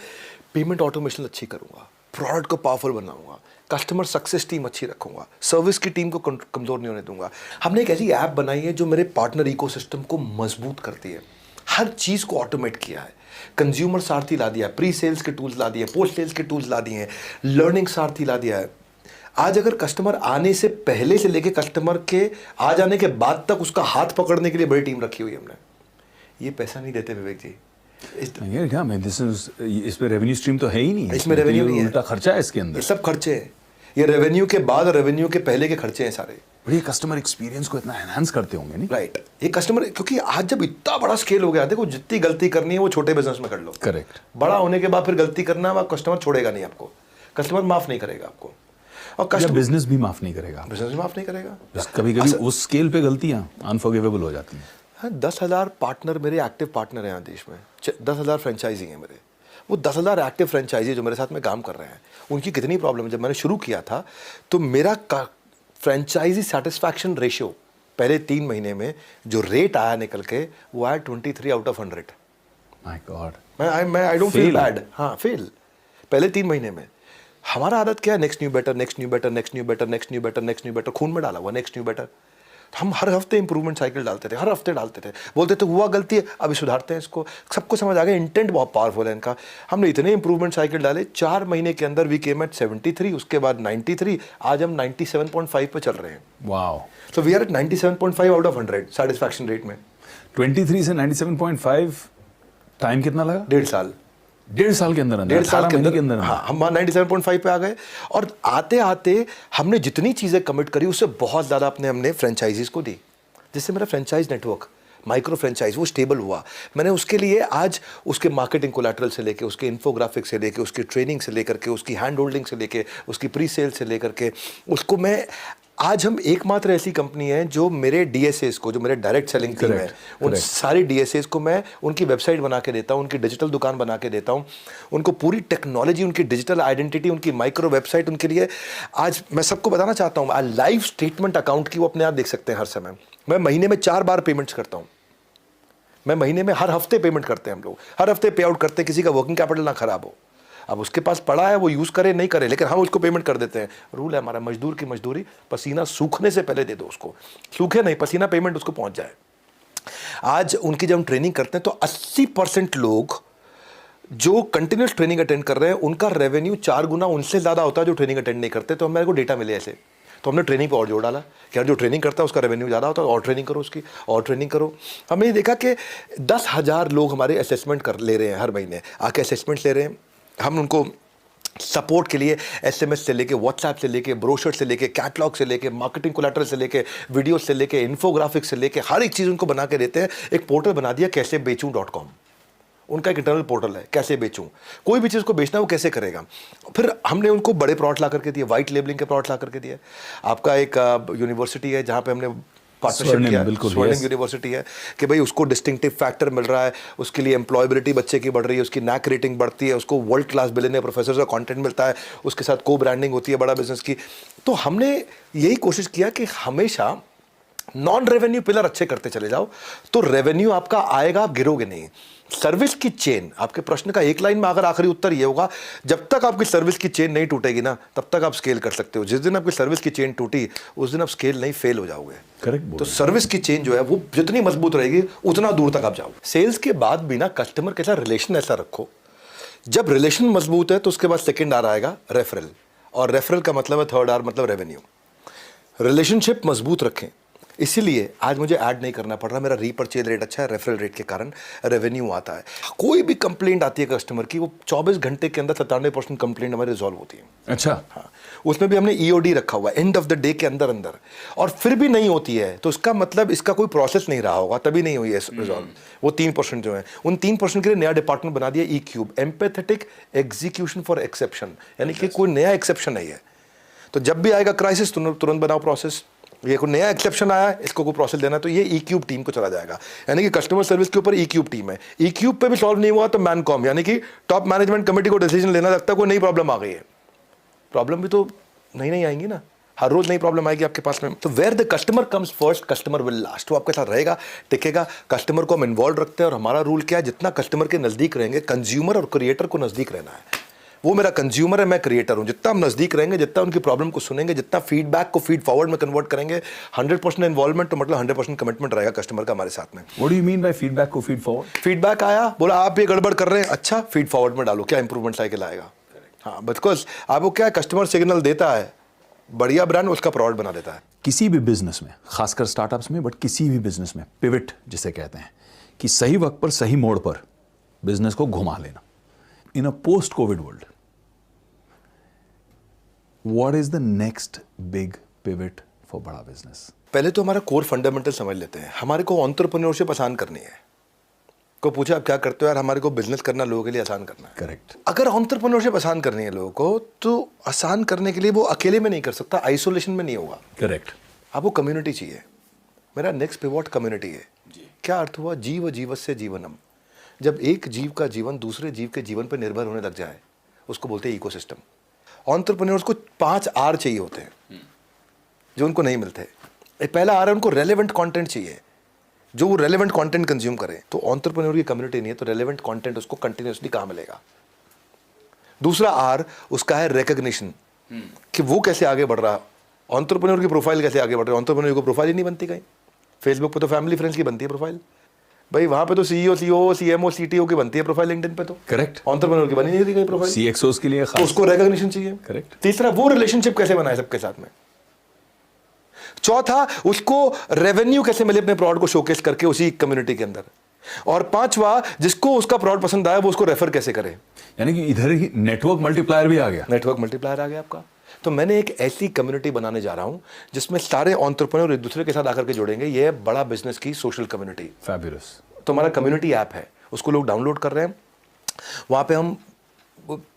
पेमेंट ऑटोमेशन अच्छी करूँगा, प्रोडक्ट को पावरफुल बनाऊंगा, कस्टमर सक्सेस टीम अच्छी रखूंगा, सर्विस की टीम को कमज़ोर नहीं होने दूंगा। हमने एक ऐसी ऐप बनाई है जो मेरे पार्टनर इकोसिस्टम को मजबूत करती है। हर चीज़ को ऑटोमेट किया है। कंज्यूमर सारथी ला दिया, प्री सेल्स के टूल्स ला दिए, पोस्ट सेल्स के टूल्स ला दिए हैं, लर्निंग सारथी ला दिया है। आज अगर कस्टमर आने से पहले से लेके कस्टमर के आ जाने के बाद तक उसका हाथ पकड़ने के लिए बड़ी टीम रखी हुई है हमने। ये पैसा नहीं देते विवेक जी,
ये क्या मैं दिस इज इस पे रेवेन्यू स्ट्रीम तो है ही नहीं,
इसमें रेवेन्यू नहीं है,
उल्टा खर्चा है इसके
ये
अंदर।
सब खर्चे हैं, ये रेवेन्यू के बाद और रेवेन्यू के पहले के खर्चे हैं सारे।
और ये कस्टमर एक्सपीरियंस को इतना एनहांस करते होंगे नहीं?
राइट, ये कस्टमर, क्योंकि आज जब इतना बड़ा स्केल हो गया, देखो जितनी गलती करनी है वो छोटे बिजनेस में कर लो।
करेक्ट।
बड़ा होने के बाद फिर गलती करना, वह कस्टमर छोड़ेगा नहीं आपको, कस्टमर माफ नहीं करेगा आपको, और
या
कस्टमर
बिजनेस भी माफ नहीं करेगा,
बिजनेस माफ नहीं करेगा।
कभी कभी उस स्केल पे गलतियां अनफॉरगिवेबल हो जाती हैं।
हाँ, 10,000 पार्टनर मेरे एक्टिव पार्टनर हैं यहाँ देश में, 10,000 फ्रेंचाइजी हैं मेरे। वो 10,000 एक्टिव फ्रेंचाइजी जो मेरे साथ में काम कर रहे हैं, उनकी कितनी प्रॉब्लम है। जब मैंने शुरू किया था तो मेरा फ्रेंचाइजी सेटिस्फैक्शन रेशियो पहले 3 महीने में जो रेट आया निकल के, वो आया 23 आउट ऑफ 100।
My God.
मैं I don't feel
Fail.
Bad. हाँ, फेल पहले 3 महीने में। हमारा आदत क्या है, next new better, next new better, next new better, next new better, next new better, खून में डाला हुआ नेक्स्ट न्यू बेटर। हम हर हफ्ते इंप्रूवमेंट साइकिल डालते थे, हर हफ्ते डालते थे, बोलते थे हुआ गलती है अभी सुधारते हैं इसको। सबको समझ आ गया इंटेंट बहुत पावरफुल है इनका। हमने इतने इंप्रूवमेंट साइकिल डाले, 4 महीने के अंदर वी केम एट 73, उसके बाद 93, आज हम 97.5 पे चल रहे हैं।
Wow.
So we are at 97.5 out of 100 satisfaction rate में।
23 से 97.5 टाइम कितना लगा?
1.5 साल।
1.5 साल के अंदर
1.5 साल
18
के
महीने
अंदर
के अंदर।
हाँ, हम 97.5 पे आ गए। और आते आते हमने जितनी चीज़ें कमिट करी उससे बहुत ज़्यादा हमने फ्रेंचाइजीज को दी, जिससे मेरा फ्रेंचाइज नेटवर्क, माइक्रो फ्रेंचाइज, वो स्टेबल हुआ। मैंने उसके लिए आज उसके मार्केटिंग कोलैटरल से लेके, उसके इन्फोग्राफिक से लेके, उसकी ट्रेनिंग से लेकर के, उसकी हैंड होल्डिंग से लेके, उसकी प्री सेल से लेकर के, उसको मैं आज हम एकमात्र ऐसी कंपनी है जो मेरे DSAs को, जो मेरे डायरेक्ट सेलिंग टीम है, उन सारी DSAs को मैं उनकी वेबसाइट बना के देता हूँ, उनकी डिजिटल दुकान बना के देता हूँ, उनको पूरी टेक्नोलॉजी, उनकी डिजिटल आइडेंटिटी, उनकी माइक्रो वेबसाइट उनके लिए। आज मैं सबको बताना चाहता हूँ, लाइव स्टेटमेंट अकाउंट की वो अपने आप देख सकते हैं हर समय। मैं महीने में 4 बार पेमेंट्स करता हूँ, मैं महीने में हर हफ्ते पेमेंट करते हैं हम लोग, हर हफ्ते पे आउट करते हैं, किसी का वर्किंग कैपिटल ना खराब हो। अब उसके पास पड़ा है वो यूज़ करे नहीं करे, लेकिन हम उसको पेमेंट कर देते हैं। रूल है हमारा, मजदूर की मजदूरी पसीना सूखने से पहले दे दो उसको, सूखे नहीं, पसीना पेमेंट उसको पहुंच जाए। आज उनकी जब हम ट्रेनिंग करते हैं तो 80% लोग जो कंटिन्यूस ट्रेनिंग अटेंड कर रहे हैं, उनका रेवेन्यू 4 गुना उनसे ज़्यादा होता है जो ट्रेनिंग अटेंड नहीं करते। तो मेरे को डेटा मिले ऐसे, तो हमने ट्रेनिंग पर और जोड़ डाला कि यार जो ट्रेनिंग करता है उसका रेवेन्यू ज़्यादा होता है, और ट्रेनिंग करो उसकी, और ट्रेनिंग करो। हमने ये देखा कि 10,000 लोग हमारे असेसमेंट कर ले रहे हैं, हर महीने आके असेसमेंट ले रहे हैं। हम उनको सपोर्ट के लिए SMS से लेके, WhatsApp से लेके, ब्रोशर से लेके, कैटलॉग से लेके, मार्केटिंग कोलैटरल से लेके, वीडियो से लेके, इन्फोग्राफिक से लेके, हर एक चीज़ उनको बना के देते हैं। एक पोर्टल बना दिया कैसे बेचूं.com, उनका एक इंटरनल पोर्टल है, कैसे बेचूं, कोई भी चीज़ को बेचना है वो कैसे करेगा। फिर हमने उनको बड़े प्रोडक्ट ला करके दिए, वाइट लेबलिंग के प्रोडक्ट ला करके दिए। आपका एक यूनिवर्सिटी है जहाँ पे हमने पार्टनरशिप किया, स्वर्णिम यूनिवर्सिटी है, कि भाई उसको डिस्टिंक्टिव फैक्टर मिल रहा है, उसके लिए एम्प्लॉयबिलिटी बच्चे की बढ़ रही है, उसकी नैक रेटिंग बढ़ती है, उसको वर्ल्ड क्लास बिलियनियर प्रोफेसर का कंटेंट मिलता है, उसके साथ को ब्रांडिंग होती है बड़ा बिजनेस की। तो हमने यही कोशिश किया कि हमेशा नॉन रेवेन्यू पिलर अच्छे करते चले जाओ, तो रेवेन्यू आपका आएगा, आप गिरोगे नहीं। सर्विस की चेन, आपके प्रश्न का एक लाइन में अगर आखिरी उत्तर ये होगा, जब तक आपकी सर्विस की चेन नहीं टूटेगी ना, तब तक आप स्केल कर सकते हो। जिस दिन आपकी सर्विस की चेन टूटी, उस दिन आप स्केल नहीं, फेल हो जाओगे।
करेक्ट।
तो सर्विस की चेन जो है वो जितनी मजबूत रहेगी उतना दूर तक आप जाओ। सेल्स के बाद भी ना कस्टमर के साथ रिलेशन ऐसा रखो, जब रिलेशन मजबूत है तो उसके बाद सेकेंड आर आएगा रेफरल, और रेफरल का मतलब है थर्ड आर मतलब रेवेन्यू। रिलेशनशिप मजबूत रखें, इसीलिए आज मुझे ऐड नहीं करना पड़ रहा, मेरा रीपर्चेज रेट अच्छा है, रेफरल रेट के कारण रेवेन्यू आता है। कोई भी कंप्लेंट आती है कस्टमर की, वो 24 घंटे के अंदर 97% कंप्लेंट हमारी रिजॉल्व होती है।
अच्छा।
हाँ, उसमें भी हमने EOD रखा हुआ है, एंड ऑफ द डे के अंदर अंदर, और फिर भी नहीं होती है तो इसका मतलब इसका कोई प्रोसेस नहीं रहा होगा, तभी नहीं हुई है रिजॉल्व। वो 3% जो है, उन 3% के लिए नया डिपार्टमेंट बना दिया E-Cube, empathetic execution for exception, यानी कि कोई नया एक्सेप्शन नहीं है। तो जब भी आएगा क्राइसिस तुरंत बनाओ प्रोसेस, ये कोई नया एक्सेप्शन आया, इसको कोई प्रोसेस देना, तो ये E-Cube टीम को चला जाएगा। यानी कि कस्टमर सर्विस के ऊपर E-Cube टीम है। E-Cube पे भी सॉल्व नहीं हुआ तो मैनकॉम, यानी कि टॉप मैनेजमेंट कमेटी को डिसीजन लेना लगता है कोई नई प्रॉब्लम आ गई है। प्रॉब्लम भी तो नहीं आएंगी ना, हर रोज नई प्रॉब्लम आएगी आपके पास में। तो where the customer comes first, customer will last. वो आपके साथ रहेगा, टिकेगा। कस्टमर को हम इन्वॉल्व रखते हैं, और हमारा रूल क्या है, जितना कस्टमर के नजदीक रहेंगे, कंज्यूमर और क्रिएटर को नजदीक रहना है। वो मेरा कंज्यूमर है, मैं क्रिएटर हूं। जितना हम नजदीक रहेंगे, जितना उनकी प्रॉब्लम को सुनेंगे, जितना फीडबैक को फीड फॉरवर्ड में कन्वर्ट करेंगे, 100% इन्वॉल्वमेंट, तो मतलब 100% कमिटमेंट रहेगा कस्टमर का हमारे साथ में।
What do you mean by feedback को फीड फॉरवर्ड?
फीडबैक आया, बोला आप ये गड़बड़ कर रहे हैं, अच्छा फीड फॉरवर्ड में डालो, क्या इंप्रूवमेंट साइकिल आएगा। हाँ, बिकॉज आपको क्या कस्टमर सिग्नल देता है, बढ़िया ब्रांड उसका प्रोडक्ट बना देता है।
किसी भी बिजनेस में, खासकर स्टार्टअप्स में, बट किसी भी बिजनेस में पिविट जिसे कहते हैं, कि सही वक्त पर सही मोड़ पर बिजनेस को घुमा लेना। In a post covid world, what is the next big pivot for बड़ा बिजनेस?
पहले तो हमारा कोर फंडामेंटल समझ लेते हैं। हमारे को एंटरप्रेन्योरशिप आसान करनी है। को पूछा आप क्या करते हो यार, हमारे को बिजनेस करना लोगों के लिए आसान करना है।
करेक्ट।
अगर एंटरप्रेन्योरशिप आसान करनी है लोगों को, तो आसान करने के लिए वो अकेले में नहीं कर सकता, आइसोलेशन में नहीं होगा।
करेक्ट।
आपको कम्युनिटी चाहिए। मेरा नेक्स्ट पिवट कम्युनिटी है। क्या अर्थ हुआ? जीव जीवस्य जीवनम। जब एक जीव का जीवन दूसरे जीव के जीवन पर निर्भर होने लग जाए, उसको बोलते हैं इकोसिस्टम। एंटरप्रेन्योर्स को 5 आर चाहिए होते हैं जो उनको नहीं मिलते। पहला आर है उनको रेलेवेंट कंटेंट चाहिए, जो वो रेलेवेंट कंटेंट कंज्यूम करे। तो एंटरप्रेन्योर की कम्युनिटी नहीं है तो रेलेवेंट कंटेंट उसको कंटिन्यूअसली कहाँ मिलेगा। दूसरा आर उसका है रिकग्निशन, कि वो कैसे आगे बढ़ रहा, एंटरप्रेन्योर की प्रोफाइल कैसे आगे बढ़ रही है। एंटरप्रेन्योर की प्रोफाइल ही नहीं बनती कहीं। फेसबुक पे तो फैमिली फ्रेंड्स की बनती है प्रोफाइल भाई, वहां पे तो सीईओ सीओ सीएमओ सीटीओ की बनती है प्रोफाइल लिंक्डइन पे तो।
करेक्ट।
एंटरप्रेन्योर की बनी नहीं थी कहीं प्रोफाइल।
सीएक्सओस के लिए
तो उसको रिकॉग्निशन चाहिए।
करेक्ट।
तीसरा वो रिलेशनशिप कैसे बनाए सबके साथ में। चौथा उसको रेवेन्यू कैसे मिले अपने प्रोडक्ट को शोकेस करके उसी कम्युनिटी के अंदर। और पांचवा जिसको उसका प्रोडक्ट पसंद आया वो उसको रेफर कैसे करे।
यानी कि इधर ही नेटवर्क मल्टीप्लायर भी आ गया।
नेटवर्क मल्टीप्लायर आ गया आपका। तो मैंने एक ऐसी कम्युनिटी बनाने जा रहा हूं जिसमें सारे एंटरप्रेन्योर एक दूसरे के साथ आकर के जुड़ेंगे। ये है बड़ा बिजनेस की सोशल कम्युनिटी।
फैबुलस।
तो हमारा कम्युनिटी ऐप है, उसको लोग डाउनलोड कर रहे हैं। वहाँ पे हम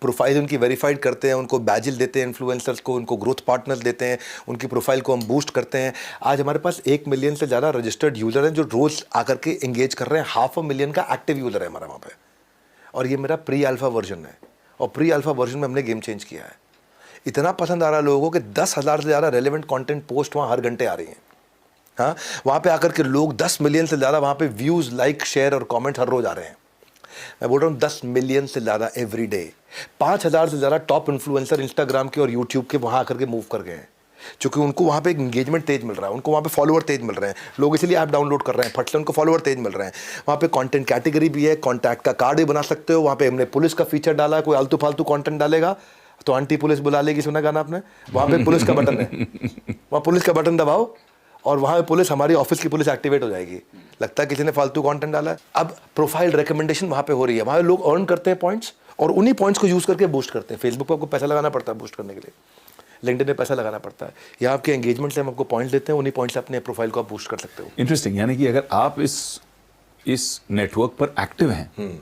प्रोफाइल उनकी वेरीफाइड करते हैं, उनको बैजिल देते हैं इन्फ्लुएंसर्स को, उनको ग्रोथ पार्टनर्स देते हैं, उनकी प्रोफाइल को हम बूस्ट करते हैं। आज हमारे पास 1 मिलियन से ज़्यादा रजिस्टर्ड यूज़र हैं जो रोज़ आकर के इंगेज कर रहे हैं। 500,000 का एक्टिव यूज़र है हमारा वहाँ पे। और ये मेरा प्री अल्फा वर्जन है, और प्री अल्फा वर्जन में हमने गेम चेंज किया है। इतना पसंद आ रहा है लोगों को कि 10,000 से ज़्यादा रेलेवेंट कंटेंट पोस्ट वहाँ हर घंटे आ रही हैं। हाँ, वहाँ पे आकर के लोग 10 मिलियन से ज़्यादा वहाँ पे व्यूज़, लाइक, शेयर और कमेंट हर रोज़ आ रहे हैं। मैं बोल रहा हूँ 10 मिलियन से ज़्यादा एवरी डे। 5,000 से ज़्यादा टॉप इन्फ्लुएंसर इंस्टाग्राम के और यूट्यूब के वहाँ आकर के मूव कर गए हैं, क्योंकि उनको वहाँ पे एक इंगेजमेंट तेज मिल रहा है, उनको वहाँ पे फॉलोअर तेज मिल रहे हैं। लोग इसलिए ऐप डाउनलोड कर रहे हैं, फट से उनको फॉलोअर तेज मिल रहे हैं। वहाँ पे कंटेंट कैटेगरी भी है, कॉन्टैक्ट का कार्ड भी बना सकते हो। वहाँ पे हमने पुलिस का फीचर डाला है, कोई आलतू फालतू कंटेंट डालेगा तो आंटी पुलिस बुला लेगी, सुना गाना आपने। वहाँ पे पुलिस का बटन है, वहाँ पुलिस का बटन दबाओ और वहाँ पे पुलिस, हमारी ऑफिस की पुलिस एक्टिवेट हो जाएगी। लगता है किसी ने फालतू कंटेंट डाला है। अब प्रोफाइल रिकमेंडेशन वहाँ पे हो रही है, वहाँ लोग अर्न करते हैं पॉइंट्स और उन्हीं पॉइंट्स को यूज़ करके बूस्ट करते हैं। फेसबुक पर आपको पैसा लगाना पड़ता है बूस्ट करने के लिए, लिंक्डइन में पैसा लगाना पड़ता है। या आपके एंगेजमेंट से हम आपको पॉइंट्स देते हैं, उन्हीं पॉइंट्स से अपने प्रोफाइल को आप बूस्ट कर सकते हो।
इंटरेस्टिंग। यानी कि अगर आप इस नेटवर्क पर एक्टिव हैं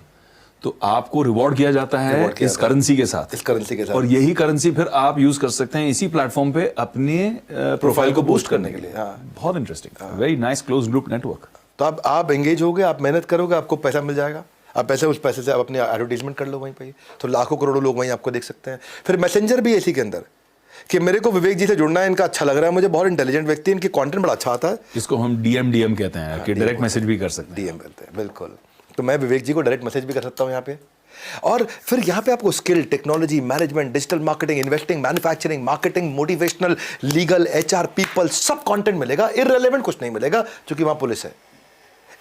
तो आपको रिवॉर्ड किया जाता है इस करेंसी के साथ।
इस करेंसी के साथ।
और यही करेंसी फिर आप यूज कर सकते हैं इसी प्लेटफॉर्म पे अपने प्रोफाइल को बूस्ट करने के लिए।
हाँ।
बहुत interesting, very nice close group network.
तो आप एंगेज होगे, आप मेहनत करोगे, आपको पैसा मिल जाएगा। आप पैसे, उस पैसे से आप अपनी एडवर्टीजमेंट कर लो वहीं पे, तो लाखों करोड़ों लोग वहीं आपको देख सकते हैं। फिर मैसेंजर भी इसी के अंदर, कि मेरे को विवेक जी से जुड़ना है, इनका अच्छा लग रहा है मुझे, बहुत इंटेलिजेंट व्यक्ति है, इनकी कंटेंट बड़ा अच्छा आता है।
इसको हम डीएम कहते हैं कि डायरेक्ट मैसेज भी कर सकते हैं।
डीएम कहते हैं, बिल्कुल। तो मैं विवेक जी को डायरेक्ट मैसेज भी कर सकता हूँ यहाँ पे। और फिर यहाँ पे आपको skill, technology, management, digital marketing, investing, manufacturing, marketing, motivational, legal, HR, people, सब कंटेंट मिलेगा। इररिलेवेंट कुछ नहीं मिलेगा क्योंकि वहाँ पुलिस है।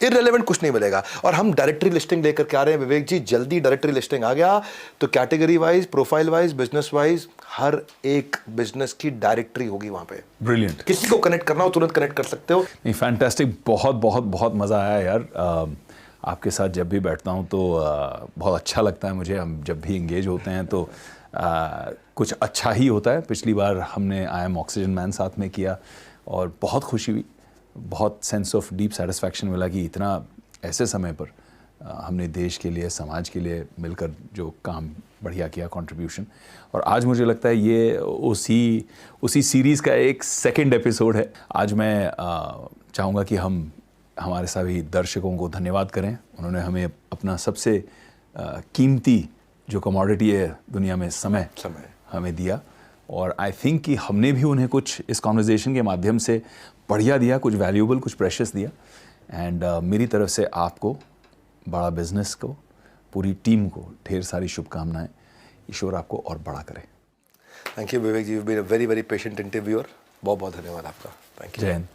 इररिलेवेंट कुछ नहीं मिलेगा। और हम डायरेक्टरी लिस्टिंग लेकर के आ रहे हैं विवेक जी, जल्दी डायरेक्टरी लिस्टिंग आ गया तो category wise, profile wise, business wise हर एक बिजनेस की डायरेक्टरी होगी वहाँ पे।
ब्रिलियंट।
किसी को कनेक्ट करना हो तुरंत कनेक्ट कर सकते हो।
नहीं, फैंटास्टिक। बहुत बहुत बहुत मज़ा आया यार। आपके साथ जब भी बैठता हूँ तो बहुत अच्छा लगता है मुझे। हम जब भी इंगेज होते हैं तो कुछ अच्छा ही होता है। पिछली बार हमने आई एम ऑक्सीजन मैन साथ में किया और बहुत खुशी हुई, बहुत सेंस ऑफ डीप सेटिस्फैक्शन मिला कि इतना ऐसे समय पर हमने देश के लिए, समाज के लिए मिलकर जो काम बढ़िया किया, कंट्रीब्यूशन। और आज मुझे लगता है ये उसी सीरीज़ का एक सेकंड एपिसोड है। आज मैं चाहूँगा कि हम हमारे सभी दर्शकों को धन्यवाद करें। उन्होंने हमें अपना सबसे कीमती जो कमोडिटी है दुनिया में, समय हमें दिया। और आई थिंक कि हमने भी उन्हें कुछ इस कॉन्वर्जेशन के माध्यम से बढ़िया दिया, कुछ वैल्यूएबल, कुछ प्रेशियस दिया। एंड मेरी तरफ से आपको, बड़ा बिजनेस को, पूरी टीम को ढेर सारी शुभकामनाएं। ईश्वर आपको और बड़ा करे।
Thank you Vivek ji, you been a very very patient interviewer. बहुत बहुत धन्यवाद आपका। Thank you.
जय हिंद।